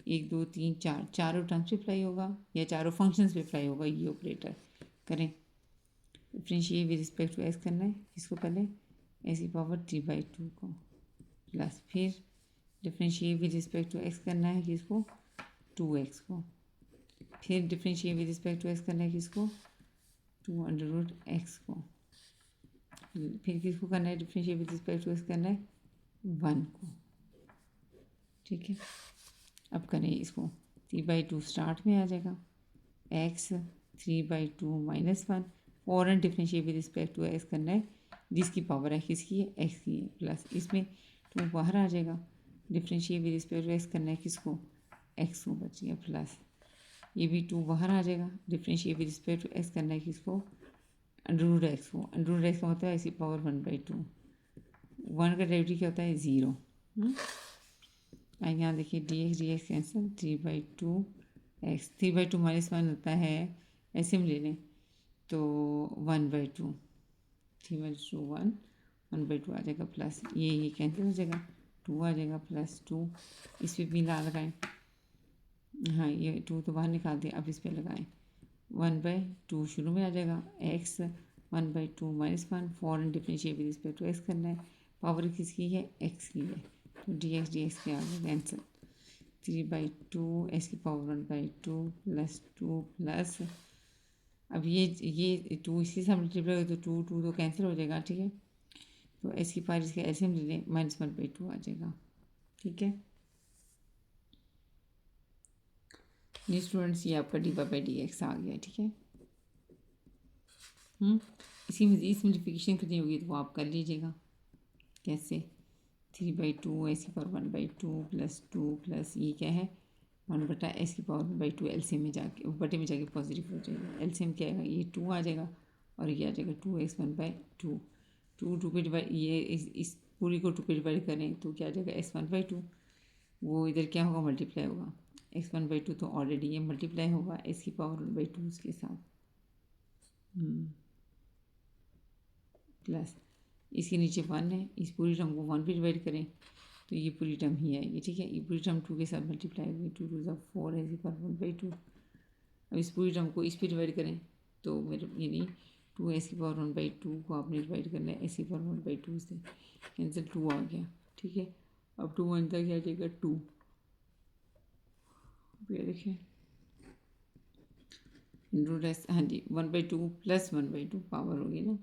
1 2 3 4 चारों टर्म्स पे अप्लाई होगा या चारों फंक्शंस पे अप्लाई होगा ये ऑपरेटर। करें differentiate with respect to x करना है, इसको पहले एक्स की पावर 3/2 को प्लस, फिर differentiate with respect to x करना है किसको 2x को, फिर differentiate with respect to x करना है किसको 2 अंडर रूट एक्स को, फिर किसको करना है differentiate with respect to x करना है 1 को, ठीक है। अब करें इसको 3/2 स्टार्ट में आ जाएगा, x 3/2 - 1 फ़ौरन differentiate with respect to x करना है जिसकी पावर है किसकी है एक्स की है, प्लस इसमें 2 बाहर आ जाएगा, differentiate with respect to x करना है किसको एक्स को, बच गया प्लस, ये भी 2 बाहर आ जाएगा, differentiate with respect to x करना है किसको अंडर रूट एक्स को, अंडर रूट एक्स का होता है एक्स की पावर 1/2, 1 का डेरिवेटिव क्या होता है 0। यहाँ देखिए dx कैंसिल, 3/2 एक्स 3/2 - 1 होता है, ऐसे हम ले लें तो 1/2, 3/2 1 1/2 आ जाएगा प्लस, ये कैंसिल हो जाएगा 2 आ जाएगा प्लस 2, इस पर भी ना लगाएं, हाँ ये 2 तो बाहर निकाल दिया, अब इस पर लगाएं 1/2 शुरू में आ जाएगा, x 1/2 - 1 फ़ौरन differentiate with respect to x करना है, पावर किसकी है एक्स की है, तो dx के आगे कैंसिल, 3/2 एक्स की पावर 1/2 + 2 प्लस, अब ये 2 इसके साथ मल्टीप्लाई हो तो 2 तो कैंसिल हो जाएगा, ठीक है। तो एक्स की पावर इसके एलसीएम ले लें -1/2 आ जाएगा, ठीक है। जी स्टूडेंट्स ये आपका dy/dx आ गया, ठीक है। इसी मज़ीद सिम्प्लिफिकेशन करनी होगी तो वो आप कर लीजिएगा, कैसे 3/2 एक्स की पावर 1/2 + 2 प्लस ये क्या है 1/x की पावर 1/2 एलसीएम में जाके बटे में जाके पॉजिटिव हो जाएगा, एलसीएम क्या आएगा ये 2 आ जाएगा और ये आ जाएगा 2x 1/2, 2 पे डिवाइड, ये इस पूरी को 2 पे डिवाइड करें तो क्या आ जाएगा x 1/2, वो इधर क्या होगा मल्टीप्लाई होगा, x 1/2 तो ऑलरेडी ये मल्टीप्लाई होगा x की पावर 1/2 उसके साथ, प्लस इसके नीचे 1 है, इस पूरी टर्म को 1 पे डिवाइड करें तो ये पूरी टर्म ही आएगी, ठीक है। ये पूरी टर्म 2 के साथ मल्टीप्लाई होगी, 2 2 ज़ा 4 है, 1/2। अब इस पूरी टर्म को इस पे डिवाइड करें तो मेरे यानी 2x की पावर 1/2 को आपने डिवाइड करना है x की पावर 1/2 से, कैंसिल 2 आ गया, ठीक है। अब 2 1 तक क्या आ जाएगा 2, ये देखिए रूट एक्स, हाँ जी 1/2 + 1/2 पावर होगी ना,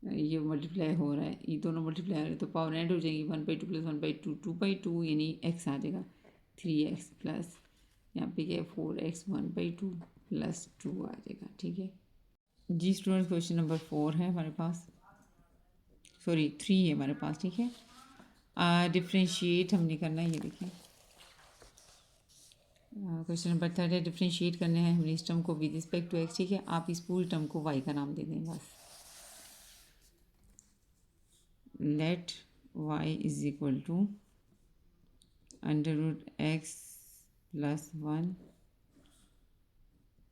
ये मल्टीप्लाई हो रहा है, ये दोनों मल्टीप्लाई हो रहे हैं तो पावर एंड हो जाएगी, 1/2 + 1/2 2/2 यानी x आ जाएगा 3x प्लस यहाँ पे क्या है 4x 1/2 + 2 आ जाएगा, ठीक है जी स्टूडेंट। क्वेश्चन नंबर 4 है हमारे पास, सॉरी 3 है हमारे पास, ठीक है। डिफ्रेंशिएट हमने करना है, ये देखें क्वेश्चन नंबर 3 है, डिफ्रेंशिएट करने हैं हमने इस टर्म को विद रिस्पेक्ट टू एक्स, ठीक है। आप इस पूरी टर्म को y का नाम दे दें बस, let y is equal to under root x plus one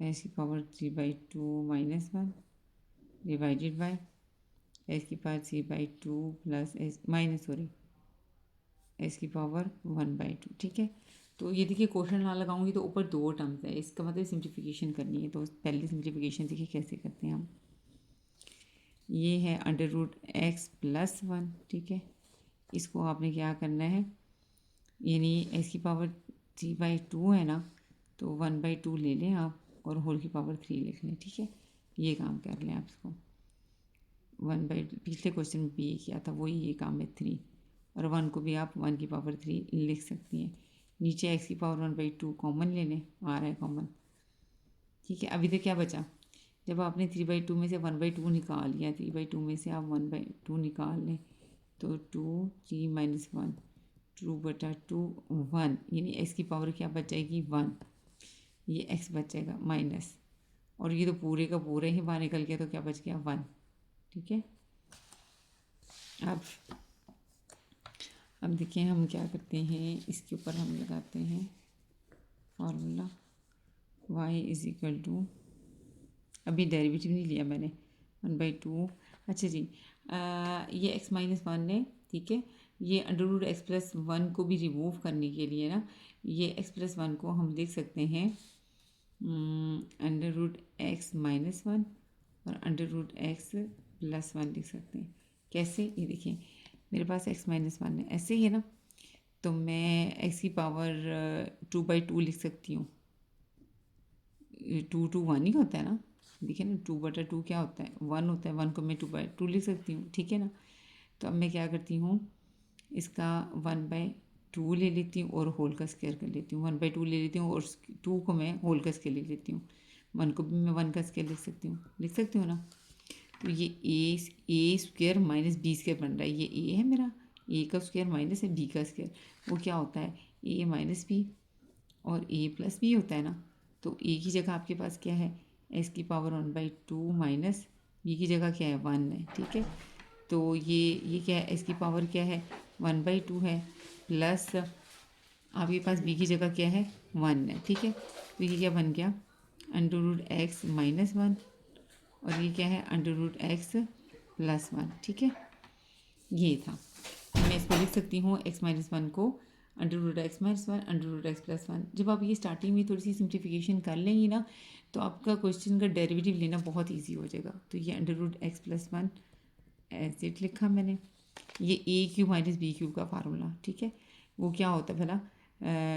x की power 3/2 minus one divided by x की power 3/2 plus x minus x की पावर 1/2। ठीक है, तो ये देखिए क्वेश्चन ना लगाऊंगी तो ऊपर दो टर्म्स है, इसका मतलब सिंप्लीफिकेशन करनी है। तो पहले सिंप्लीफिकेशन देखिए कैसे करते हैं हम। ये है under root x plus one. ठीक है, इसको आपने क्या करना है, यानी एक्स की पावर 3/2 है ना, तो 1/2 ले लें आप और होल की पावर 3 लिख लें। ठीक है, ये काम कर लें आप इसको। पिछले क्वेश्चन में भी ये किया था, वही ये काम है 3, और 1 को भी आप 1 की पावर 3 लिख सकती हैं। नीचे एक्स की पावर 1/2 कॉमन ले लें, आ रहा है कॉमन। ठीक है, अभी तक क्या बचा, जब आपने 3/2 में से 1/2 निकाल लिया, 3/2 में से आप 1/2 निकाल लें तो 2 3 माइनस 1 2/2 1, यानी एक्स की पावर क्या बच जाएगी 1, ये एक्स बच जाएगा माइनस, और ये तो पूरे का पूरे ही बाहर निकल गया तो क्या बच गया 1। ठीक है, अब देखिए हम क्या करते हैं, इसके ऊपर हम लगाते हैं formula y is equal to, अभी डेरिवेटिव नहीं लिया मैंने, 1/2। अच्छा जी, ये x माइनस वन है। ठीक है, ये under root x plus one को भी रिमूव करने के लिए ना, ये x प्लस वन को हम लिख सकते हैं under root x minus one और under root x plus one लिख सकते हैं। कैसे, ये देखिए मेरे पास x माइनस वन है, ऐसे ही है ना, तो मैं x की पावर 2/2 लिख सकती हूँ। 2 1 ही होता है ना, देखिए ना, 2/2 क्या होता है 1 होता है, 1 को मैं 2/2 लिख सकती हूँ। ठीक है ना, तो अब मैं क्या करती हूँ, इसका 1/2 ले लेती हूँ और होल का स्क्वायर कर लेती हूँ। 1/2 ले लेती हूँ और 2 को मैं होल का स्क्वायर लिख लेती हूँ। 1 को भी मैं 1 का स्क्वायर लिख सकती हूँ ना। तो ये ए स्क्वायर माइनस बी स्क्वायर बन रहा है, ये ए है मेरा, ए का स्क्वायर माइनस है बी का स्क्वायर, वो क्या होता है ए माइनस बी, और ए प्लस बी होता है ना। तो ए की जगह आपके पास क्या है, एक्स की पावर 1/2 माइनस बी की जगह क्या है 1 है। ठीक है, तो ये क्या है, एक्स की पावर क्या है 1/2 है, प्लस आपके पास बी की जगह क्या है 1 है। ठीक है, तो ये क्या बन गया under root x minus one, और ये क्या है under root x plus one. ठीक है, ये था, मैं इसको लिख सकती हूँ एक्स माइनस वन को under root x minus one under root x plus one. जब आप ये स्टार्टिंग में थोड़ी सी सिंप्लीफिकेशन कर लेंगी ना, तो आपका क्वेश्चन का डेरिवेटिव लेना बहुत ईजी हो जाएगा। तो ये under root x plus one as लिखा मैंने, ये a cube minus b cube का फार्मूला। ठीक है, वो क्या होता है भला,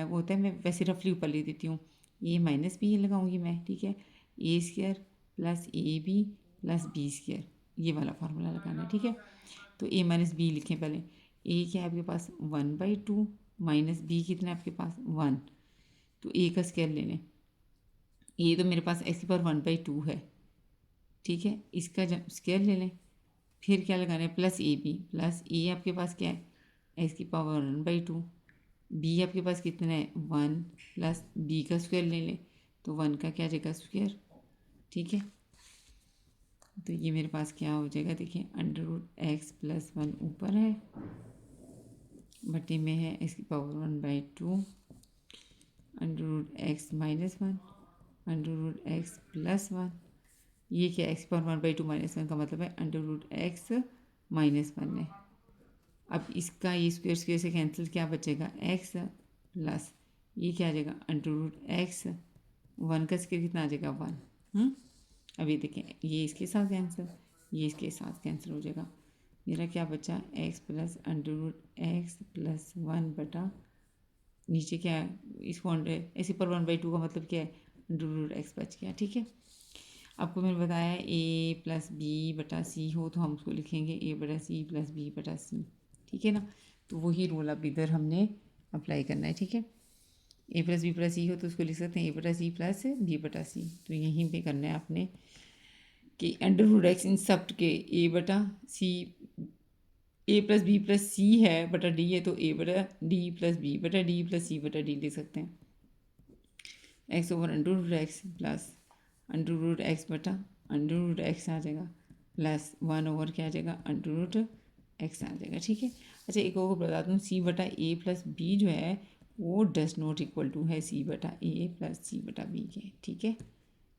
वो होता है, मैं वैसे रफली ऊपर ले देती हूँ, ए माइनस बी लगाऊंगी मैं। ठीक है, a square plus a b plus b square, ये वाला फार्मूला लगाना है। ठीक है, तो ए माइनस बी लिखें पहले, ए क्या है आपके पास 1/2 माइनस बी कितना है आपके पास 1, तो ए का स्क्वायर ले लें। ए तो मेरे पास एक्स की पावर 1/2 है। ठीक है, इसका जब स्क्वायर ले लें, फिर क्या लगाना है प्लस ए बी, प्लस ए आपके पास क्या है एक्स की पावर 1/2, बी आपके पास कितना है 1, प्लस बी का स्क्वायर ले लें, तो 1 का क्या जाएगा स्क्वायर। ठीक है, तो ये मेरे पास क्या हो जाएगा, देखिए under root x plus one ऊपर है, बटे में है एक्स की power 1/2 under root x minus one under root x plus one. ये क्या एक्स पावर 1/2 माइनस वन का मतलब है under root x minus one है। अब इसका ये स्क्वायर स्क्वायर से कैंसिल, क्या बचेगा एक्स प्लस ये क्या आ जाएगा अंडर रूट एक्स, वन का स्क्वायर कितना आ जाएगा 1। अभी देखें, ये इसके साथ कैंसिल, ये इसके साथ कैंसिल हो जाएगा, मेरा क्या बचा x plus under root x plus one बटा नीचे क्या है इसको ऐसे पर 1/2 का मतलब क्या है अंडर रूट एक्स बच गया। ठीक है, आपको मैंने बताया ए प्लस बी बटा सी हो तो हम उसको लिखेंगे ए बटा सी प्लस बी बटा सी। ठीक है ना, तो वही रूल अब इधर हमने अप्लाई करना है। ठीक है, ए प्लस बी प्लस सी हो तो उसको लिख सकते हैं ए बटा सी प्लस बी बटा सी। तो यहीं पे करना है आपने कि अंडर रूट एक्स इन सब के ए बटा c, a plus b plus c है बटा डी है, तो ए बटा डी प्लस बी बटा डी प्लस सी बटा डी लिख सकते हैं। X over under root x plus under root x बटा अंडर रूट एक्स आ जाएगा, प्लस 1 ओवर क्या आ जाएगा अंडर रूट एक्स आ जाएगा। ठीक है, अच्छा एक और बता दूँ, सी बटा ए प्लस बी जो है वो डज नॉट इक्वल टू है सी बटा ए प्लस सी बटा बी के, ठीक है,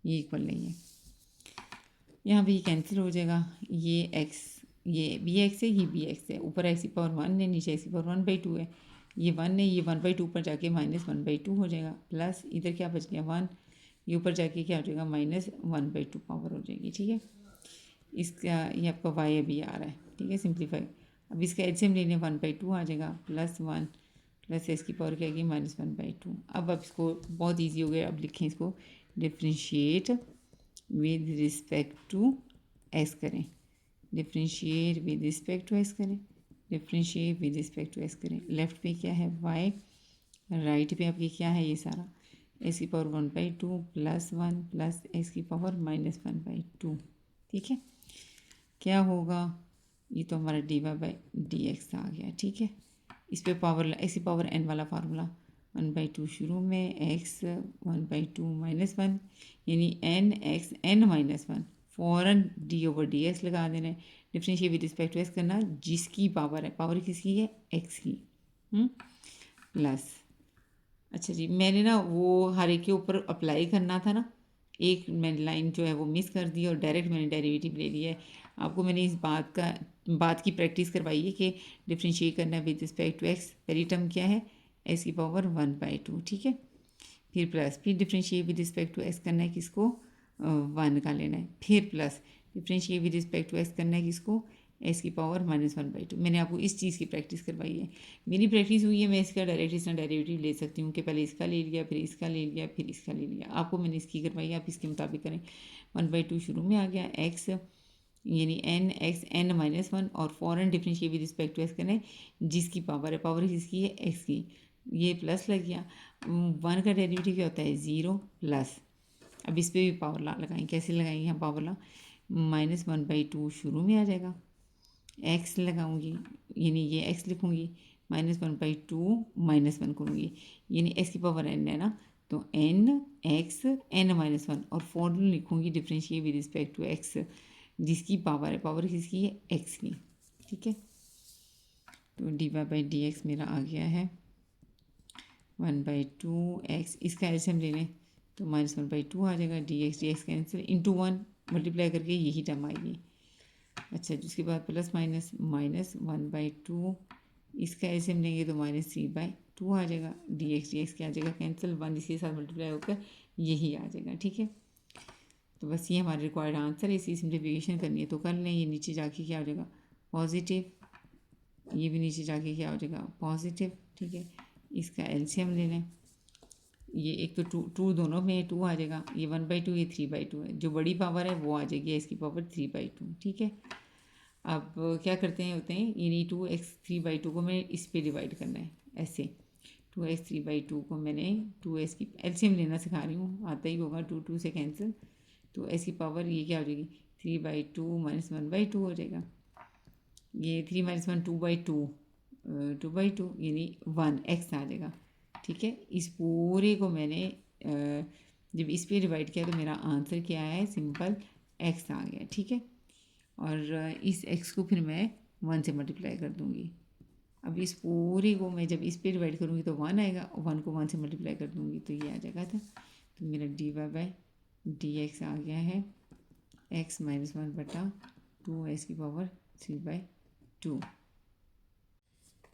ये इक्वल नहीं है। यहाँ पे ये कैंसिल हो जाएगा, ये एक्स, ये बी एक्स है, ये बी एक्स है, ऊपर एक्स की पावर 1 है, नीचे एक्स की पावर 1/2 है, ये 1 है, ये 1/2 ऊपर जाके -1/2 हो जाएगा, प्लस इधर क्या बच गया 1, ये ऊपर जाके क्या हो जाएगा -1/2 पावर हो जाएगी, ठीक है। इसका ये आपका वाई अभी आ रहा है, ठीक है, सिंप्लीफाई। अब इसका एलसीएम लेने 1/2 आ जाएगा, +1 प्लस एस की पावर क्या आएगी -1/2। अब इसको बहुत ईजी हो गया, अब लिखें इसको, differentiate with respect to x करें, differentiate with respect to x करें, differentiate with respect to x करें। लेफ्ट पे क्या है वाई, राइट पे आपकी क्या है ये सारा, एस की पावर 1/2 +1 प्लस एस की पावर -1/2, ठीक है। क्या होगा, ये तो हमारा dy/dx आ गया, ठीक है। इस पे पावर, ऐसी पावर n वाला फार्मूला 1/2 शुरू में, x 1/2 -1 यानी n x n-1, फ़ौरन d/dx लगा देना है, differentiate with respect to x करना, जिसकी पावर है, पावर किसकी है x की, प्लस। अच्छा जी, मैंने ना वो हर एक के ऊपर अप्लाई करना था ना, एक मैंने लाइन जो है वो मिस कर दी और डायरेक्ट मैंने डेरिवेटिव ले लिया है। आपको मैंने इस बात की प्रैक्टिस करवाई है कि डिफ्रेंशिएट करना है विद रिस्पेक्ट टू एक्स। पहली टर्म क्या है, एक्स की पावर 1/2, ठीक है, फिर प्लस, फिर differentiate with respect to x करना है किसको, 1 का लेना है, फिर plus differentiate with respect to x करना है किसको, एस की पावर -1/2। मैंने आपको इस चीज़ की प्रैक्टिस करवाई है, मेरी प्रैक्टिस हुई है, मैं इसका डायरेक्ट इसका डेरिवेटिव ले सकती हूँ कि पहले इसका ले लिया, फिर इसका ले लिया, फिर इसका ले लिया। आपको मैंने इसकी करवाई है, आप इसके मुताबिक करें। 1/2 शुरू में आ गया, एक्स यानी n x n-1 और फ़ौरन differentiate with respect to x करें, जिसकी पावर है, पावर किसकी है, एक्स की, ये प्लस लग गया। 1 का डेरिवेटिव क्या होता है 0 प्लस, अब इस पर भी पावर ला लगाएंगे, कैसे लगाएंगे हम पावर ला, -1/2 शुरू में आ जाएगा, एक्स लगाऊंगी यानी ये एक्स लिखूंगी, -1/2 -1 करूँगी, यानी एक्स की पावर n है ना, तो n x n-1 और फ़ौरन लिखूंगी differentiate with respect to x, जिसकी पावर है, पावर किसकी है, एक्स की, ठीक है। तो dy/dx मेरा आ गया है 1/2 x, इसका एलसीएम ले लें तो -1/2 आ जाएगा, dx कैंसिल, इंटू 1 मल्टीप्लाई करके यही टर्म आएगी। अच्छा, जिसके बाद प्लस माइनस -1/2, इसका एलसीएम लेंगे तो -3/2 आ जाएगा, dx क्या आ जाएगा कैंसिल, 1 इसके साथ मल्टीप्लाई होकर यही आ जाएगा, ठीक है। तो बस ये हमारा रिक्वायर्ड आंसर है, इसी सिम्प्लीफिकेशन करनी है तो कर लें। ये नीचे जाके क्या हो जाएगा पॉजिटिव, ये भी नीचे जाके क्या हो जाएगा पॉजिटिव, ठीक है। इसका एलसीएम ले लें, ये एक तो टू दोनों में 2 आ जाएगा, ये 1/2, ये 3/2 है, जो बड़ी पावर है वो आ जाएगी इसकी पावर 3/2, ठीक है। अब क्या करते हैं होते हैं, यानी 2x 3/2 को मैं इस पर डिवाइड करना है ऐसे, 2x 3/2 को मैंने 2s की एलसीएम लेना सिखा रही हूँ, आता ही होगा, 2 से कैंसिल, तो एस की पावर ये क्या हो जाएगी 3/2 -1/2 हो जाएगा, ये 3 - 1 2/2, 2/2 यानी 1x आ जाएगा, ठीक है। इस पूरे को मैंने जब इस पे डिवाइड किया तो मेरा आंसर क्या है, सिंपल x आ गया, ठीक है। और इस x को फिर मैं 1 से मल्टीप्लाई कर दूँगी। अब इस पूरे को मैं जब इस पे डिवाइड करूँगी तो 1 आएगा, 1 को 1 से मल्टीप्लाई कर दूँगी तो ये आ जाएगा था। तो मेरा dy/dx आ गया है x - 1/2 s की पावर 3/2।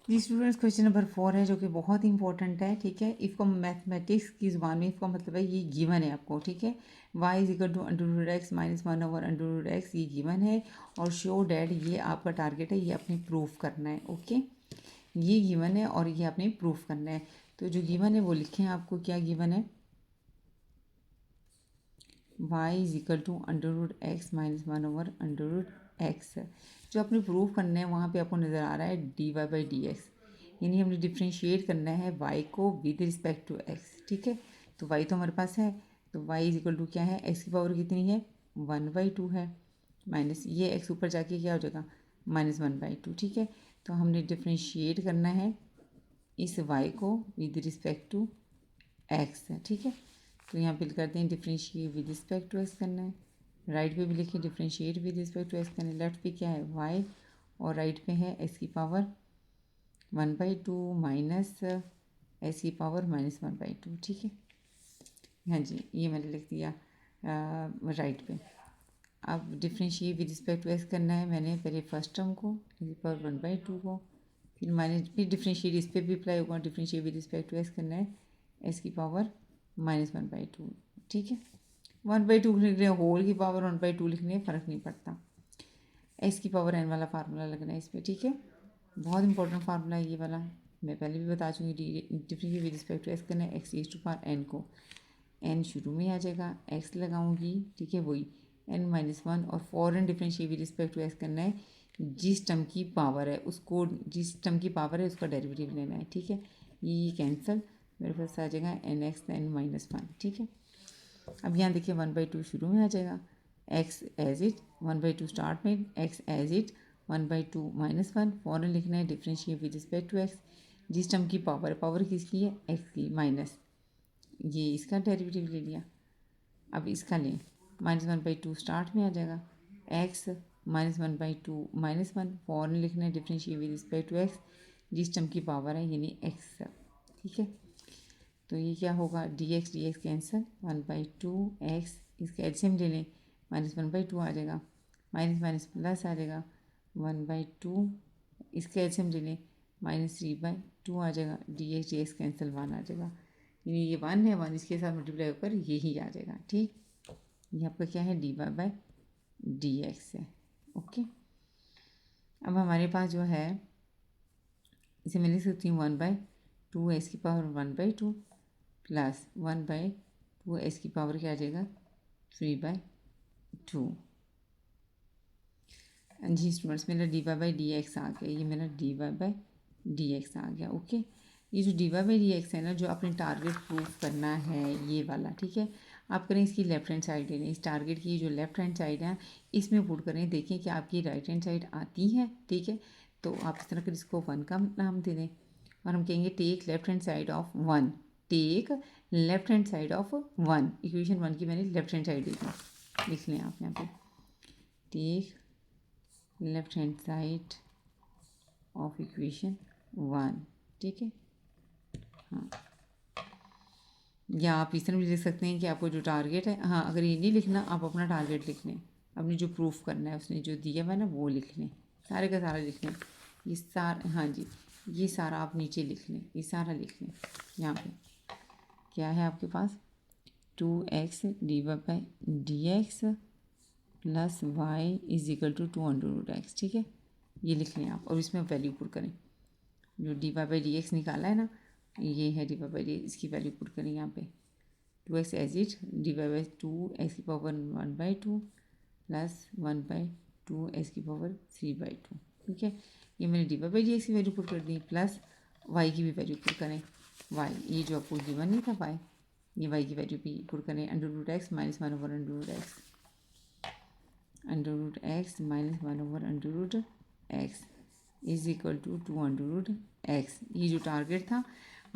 जी स्टूडेंट्स, क्वेश्चन नंबर 4 है जो कि बहुत इंपॉर्टेंट है, ठीक है। इफ़ का मैथमेटिक्स की ज़ुबान में इफ़ का मतलब है ये गिवन है आपको, ठीक है। y = √x - 1/√x ये गिवन है, और शो डैट ये आपका टारगेट है, ये आपने प्रूफ करना है, ओके। ये गिवन है और ये आपने प्रूफ करना है। तो जो गिवन है वो लिखें, आपको क्या गिवन है, y = √x - 1/√x। जो आपने प्रूफ करना है वहाँ पे आपको नज़र आ रहा है dy/dx, यानी हमने डिफ्रेंशिएट करना है y को विद रिस्पेक्ट टू x, ठीक है। तो y तो हमारे पास है, तो y = क्या है, x की पावर कितनी है 1/2 है, माइनस ये x ऊपर जाके क्या हो जाएगा -1/2, ठीक है। तो हमने डिफ्रेंशिएट करना है इस y को विद रिस्पेक्ट टू x, ठीक है। तो यहाँ पे करते हैं differentiate with respect to x करना है, राइट पे भी लिखिए differentiate with respect to x करना है, लेफ्ट पे क्या है y और राइट पे है x की पावर 1/2 माइनस एक्स की पावर -1/2, ठीक है। हाँ जी, ये मैंने लिख दिया राइट पे। अब differentiate with respect to x करना है मैंने, पहले फर्स्ट टर्म को एक्स की पावर 1/2 को, फिर माइनस, फिर डिफ्रेंशिएट इस पर भी अप्लाई होगा, differentiate with respect to x करना है एक्स की पावर -1/2, ठीक है। 1/2 लिख रहे हैं, होल की पावर 1/2 लिखने में फ़र्क नहीं पड़ता। एक्स की पावर n वाला फार्मूला लगना है इस पर, ठीक है। बहुत इंपॉर्टेंट फार्मूला है ये वाला, मैं पहले भी बता चुकी। Differentiate with respect to x करना है x raise to power n को, n शुरू में आ जाएगा, x लगाऊंगी, ठीक है, वही n-1, और फॉरन differentiate with respect to x करना है, जिस टर्म की पावर है उसको, जिस टर्म की पावर है उसका डेरिवेटिव लेना है, ठीक है। ये कैंसिल, मेरे पास आ जाएगा nx n-1, ठीक है। अब यहाँ देखिए 1/2 शुरू में आ जाएगा, x एज इट, 1/2 स्टार्ट में, x एज इट, 1/2 -1, फॉरन लिखना है differentiate with respect to x, जिस टर्म की पावर है, पावर किसकी है, x की, माइनस, ये इसका डेरिवेटिव ले लिया। अब इसका लें, -1/2 स्टार्ट में आ जाएगा, x -1/2 -1, फॉरन लिखना है differentiate with respect to x, जिस टर्म की पावर है यानी x, ठीक है। तो ये क्या होगा, dx कैंसिल, 1/2 x, इसका एलसीएम ले लें, -1/2 आ जाएगा, माइनस माइनस प्लस आ जाएगा, 1/2, इसका एलसीएम ले लें, -3/2 आ जाएगा, dx कैंसिल 1 आ जाएगा, यानी ये 1 है, 1 इसके साथ मल्टीप्लाई होकर यही आ जाएगा, ठीक। ये आपका क्या है, dy/dx है, ओके। अब हमारे पास जो है, इसे मैं लिख सकती हूँ 1/2 एक्स की पावर 1/2 प्लस 1/2 एक्स की पावर क्या आ जाएगा, 3/2। जी स्टूडेंट्स, मेरा dy/dx आ गया, ये मेरा dy/dx आ गया, ओके। ये जो dy/dx है ना, जो आपने टारगेट प्रूफ करना है ये वाला, ठीक है। आप करें इसकी लेफ्ट हैंड साइड लें, इस टारगेट की जो लेफ्ट हैंड साइड है इसमें पुट करें, देखें कि आपकी राइट हैंड साइड आती है, ठीक है। तो आप इस तरह कर इसको 1 का नाम दे दें, और हम कहेंगे take left hand side of 1, take left hand side of 1, equation 1 की मैंने लेफ्ट हैंड साइड दी, लिख लें आप यहाँ पे, take left hand side of equation 1, ठीक है। हाँ, या आप इस तरह भी लिख सकते हैं कि आपको जो टारगेट है, हाँ अगर ये नहीं लिखना, आप अपना टारगेट लिख लें, अपने जो प्रूफ करना है उसने जो दिया हुआ है ना वो लिख लें, सारे का सारा लिख लें, ये सारा, हाँ जी, ये सारा आप नीचे लिख लें, ये सारा लिख लें। यहाँ पे क्या है आपके पास, 2x dy/dx plus y is equal to 2√x, ठीक है। ये लिख लें आप, और इसमें वैल्यू पुट करें, जो dy/dx निकाला है ना, ये है dy/dx, इसकी वैल्यू पुट करें यहाँ पे, 2x as it, dy/2 x की पावर 1/2 प्लस 1/2 एक्स की पावर 3/2, ठीक है। ये मैंने dy/dx की वैल्यू पुट कर दी, प्लस y की भी वैल्यू पुट करें, y, ये जो आपको गिवन नहीं था y, ये y की वैल्यू भी पुट करें, √x -1/√x, √x -1/√x is equal to 2√x। ये जो टारगेट था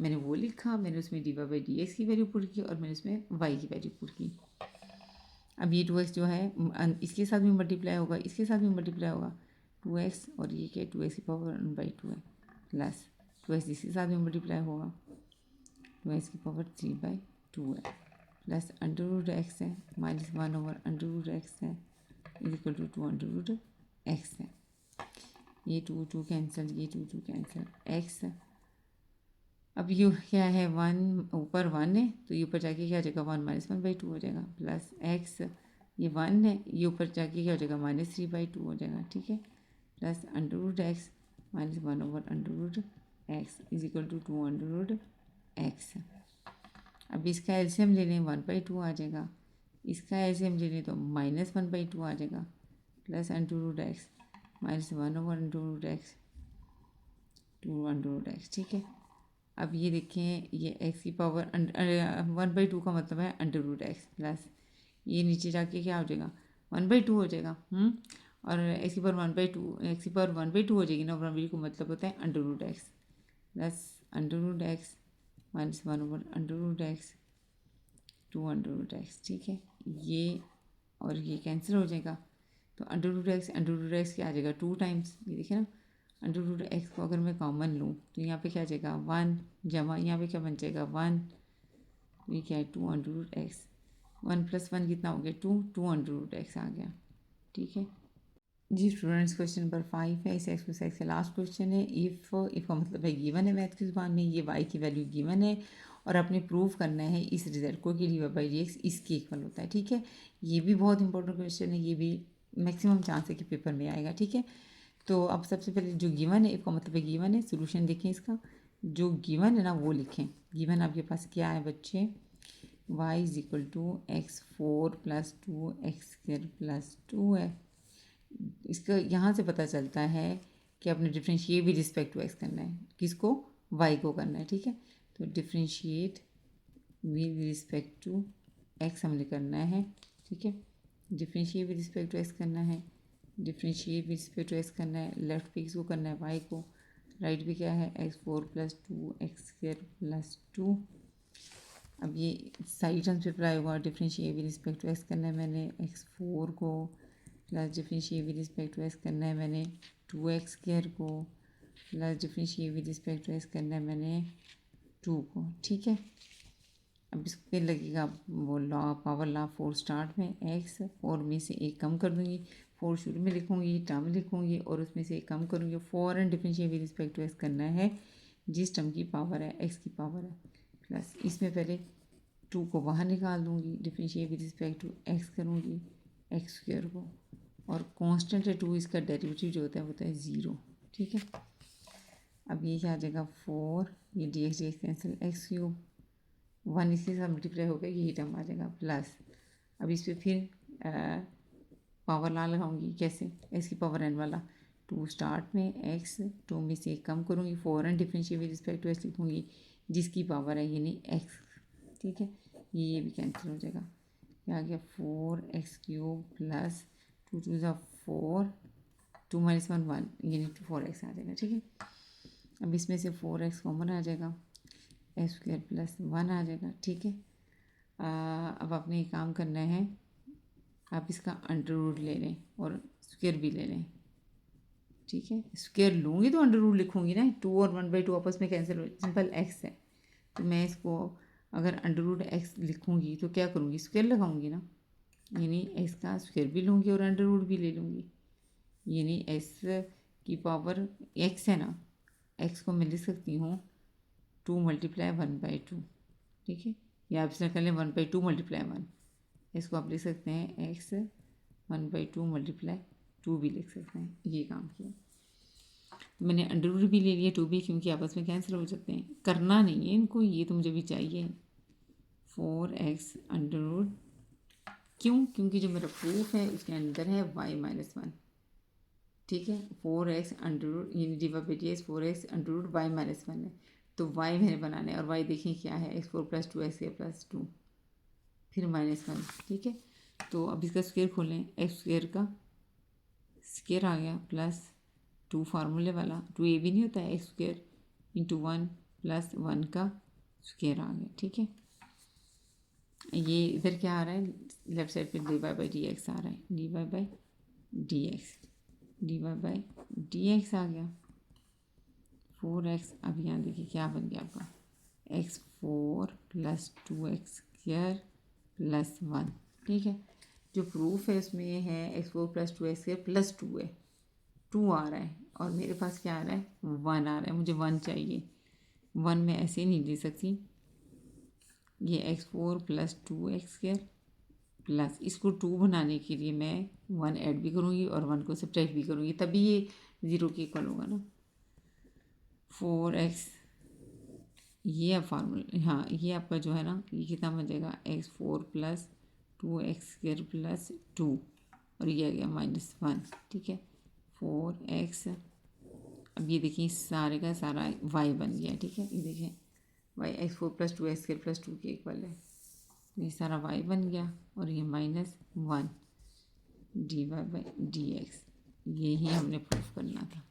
मैंने वो लिखा, मैंने उसमें dy/dx की वैल्यू पुट की, और मैंने उसमें y की वैल्यू पुट की। अब ये 2x जो है इसके साथ भी मल्टीप्लाई होगा, इसके साथ भी मल्टीप्लाई होगा, 2x, और ये क्या, 2x की पावर 1/2 है, प्लस 2x इसके साथ भी मल्टीप्लाई होगा, 2x की पावर 3/2 है, प्लस √x है, -1/√x है, इज इक्वल टू 2√x है। ये 2 कैंसिल, ये 2 कैंसिल, x, अब ये क्या है, 1 ऊपर 1 है, तो ये ऊपर जाके क्या हो जाएगा, 1 -1/2 हो जाएगा, प्लस x, ये 1 है, ये ऊपर जाके क्या हो जाएगा, -3/2 हो जाएगा, ठीक है, plus √x -1/√x is equal to 2√x। अब इसका एलसीएम ले लें, 1/2 आ जाएगा, इसका एलसीएम ले लें तो -1/2 आ जाएगा, प्लस √x -1/√x 2√x, ठीक है। अब ये देखें, ये x की पावर 1/2 का मतलब है √x, प्लस ये नीचे जाके क्या हो जाएगा, 1/2 हो जाएगा, और x की पावर 1/2, x की पावर 1/2 हो जाएगी ना, 1/2 को मतलब होता है √x, plus √x -1/√x 2√x, ठीक है। ये और ये कैंसिल हो जाएगा, तो √x क्या आ जाएगा, 2 टाइम्स, ये देखिए ना, अंडर रूट एक्स को अगर मैं कॉमन लूँ तो यहाँ पे क्या आ जाएगा 1 जमा यहाँ पे क्या बन जाएगा 1, ये क्या है 2 अंडर रूट एक्स, 1 + 1 कितना हो गया 2 अंडर रूट एक्स आ गया। ठीक है जी स्टूडेंट्स, क्वेश्चन नंबर 5 है इस एक्सरसाइज का लास्ट क्वेश्चन है। इफ़ का मतलब है गिवन है मैथ की जुबान में, ये वाई की वैल्यू गिवन है और आपने प्रूव करना है इस रिजल्ट को कि dy/dx इसके इक्वल होता है। ठीक है, ये भी बहुत इंपॉर्टेंट क्वेश्चन है, ये भी मैक्सिमम चांस है कि पेपर में आएगा। ठीक है, तो अब सबसे पहले जो गिवन है, इफ़ का मतलब है गिवन है, सोल्यूशन देखें इसका, जो गिवन है ना वो लिखें। गिवन आपके पास क्या है बच्चे, y = x4 + 2x² + 2 है। इसका यहाँ से पता चलता है कि आपने डिफ्रेंशिएट भी रिस्पेक्ट टू एक्स करना है, किसको, वाई को करना है। ठीक है, तो differentiate with respect to x हमने करना है। ठीक है, differentiate with respect to x करना है, differentiate with respect to x करना है, लेफ्ट पे किसको करना है, वाई को, राइट पे क्या है x4 + 2x² + 2। अब ये साइड टर्म्स पे अप्लाई होगा, differentiate with respect to x करना है मैंने x4 को, plus differentiate with respect to x करना है मैंने 2x² को, plus differentiate with respect to x करना है मैंने 2 को। ठीक है, अब इस पे लगेगा वो लॉ, पावर लॉ 4 स्टार्ट में, x 4 में से एक कम कर दूँगी, 4 शुरू में लिखूँगी, टर्म लिखूँगी और उसमें से एक कम करूँगी। 4 and differentiate with respect to x करना है जिस टर्म की पावर है x की पावर है, प्लस इसमें पहले 2 को बाहर निकाल दूँगी, differentiate with respect to x करूँगी x² को, और कांस्टेंट है 2, इसका डेरिवेटिव जो होता है वो होता है 0। ठीक है, अब ये क्या आ जाएगा 4, ये dx कैंसिल, x³ 1 इसके साथ मल्टीप्लाई हो गया, यही टर्म आ जाएगा, प्लस अब इस पर फिर पावर लॉ लगाऊंगी, कैसे, x की पावर n वाला, 2 स्टार्ट में, x 2 में से एक कम करूँगी, 4 and differentiate with respect to x लिखूँगी जिसकी पावर है यानी x। ठीक है, ये भी कैंसिल हो जाएगा, ये आ गया 4x³ प्लस 2 × 2 = 4, 2 - 1 1 यानी 4x आ जाएगा। ठीक है, अब इसमें से 4x कॉमन आ जाएगा, x² + 1 आ जाएगा। ठीक है, अब आपने एक काम करना है, आप इसका अंडर रूट ले लें और स्क्वायर भी ले लें। ठीक है, स्क्वायर लूँगी तो अंडर रूट लिखूँगी ना, 2 और 1/2 आपस में कैंसिल हो, सिंपल x है तो मैं इसको अगर अंडर रूट x लिखूँगी तो क्या करूँगी, स्क्वायर लगाऊँगी ना, यानी x का स्क्वायर भी लूँगी और अंडर रूट भी ले लूँगी, यानी s की पावर x है ना, x को मैं लिख सकती हूँ 2 × 1/2। ठीक है, या आप इसमें कर लें 1/2 × 1, इसको आप लिख सकते हैं x 1/2 × 2 भी लिख सकते हैं। ये काम किया मैंने, अंडर रूट भी ले लिया 2 भी, क्योंकि आपस में कैंसिल हो सकते हैं, करना नहीं है इनको, ये तो मुझे भी चाहिए 4x अंडर रूट, क्यों, क्योंकि जो मेरा प्रूफ है उसके अंदर है y - 1। ठीक है, 4x अंडर रूट यानी dy/dx 4x under root y - 1 है, तो y मैंने बनाना है, और y देखें क्या है, x4 + 2x² + 2 फिर -1। ठीक है, तो अब इसका स्क्वायर खोलें, x² का स्क्वायर आ गया प्लस 2 फार्मूले वाला, 2a भी नहीं होता है, x² × 1 + 1 का स्क्वायर आ गया। ठीक है, ये इधर क्या आ रहा है, लेफ्ट साइड पे dy/dx आ रहा है, dy/dx आ गया 4x। अब यहाँ देखिए क्या बन गया आपका, x4 + 2x² + 1। ठीक है, जो प्रूफ है उसमें ये है x4 + 2x² + 2 है, 2 आ रहा है और मेरे पास क्या आ रहा है 1 आ रहा है, मुझे 1 चाहिए, 1 मैं ऐसे नहीं दे सकती, ये x4 + 2x² प्लस इसको 2 बनाने के लिए मैं 1 ऐड भी करूँगी और 1 को सब्ट्रैक्ट भी करूँगी, तभी ये 0 के इक्वल होगा ना। 4x ये अब फार्मूला, हाँ ये आपका जो है ना, ये कितना बन जाएगा x4 + 2x² + 2 और ये आ गया -1। ठीक है, 4x, अब ये देखिए सारे का सारा y बन गया। ठीक है, ये देखिए y x4 + 2x² + 2 के इक्वल है, ये सारा y बन गया और ये -1 dy/dx, यही हमने प्रूफ करना था।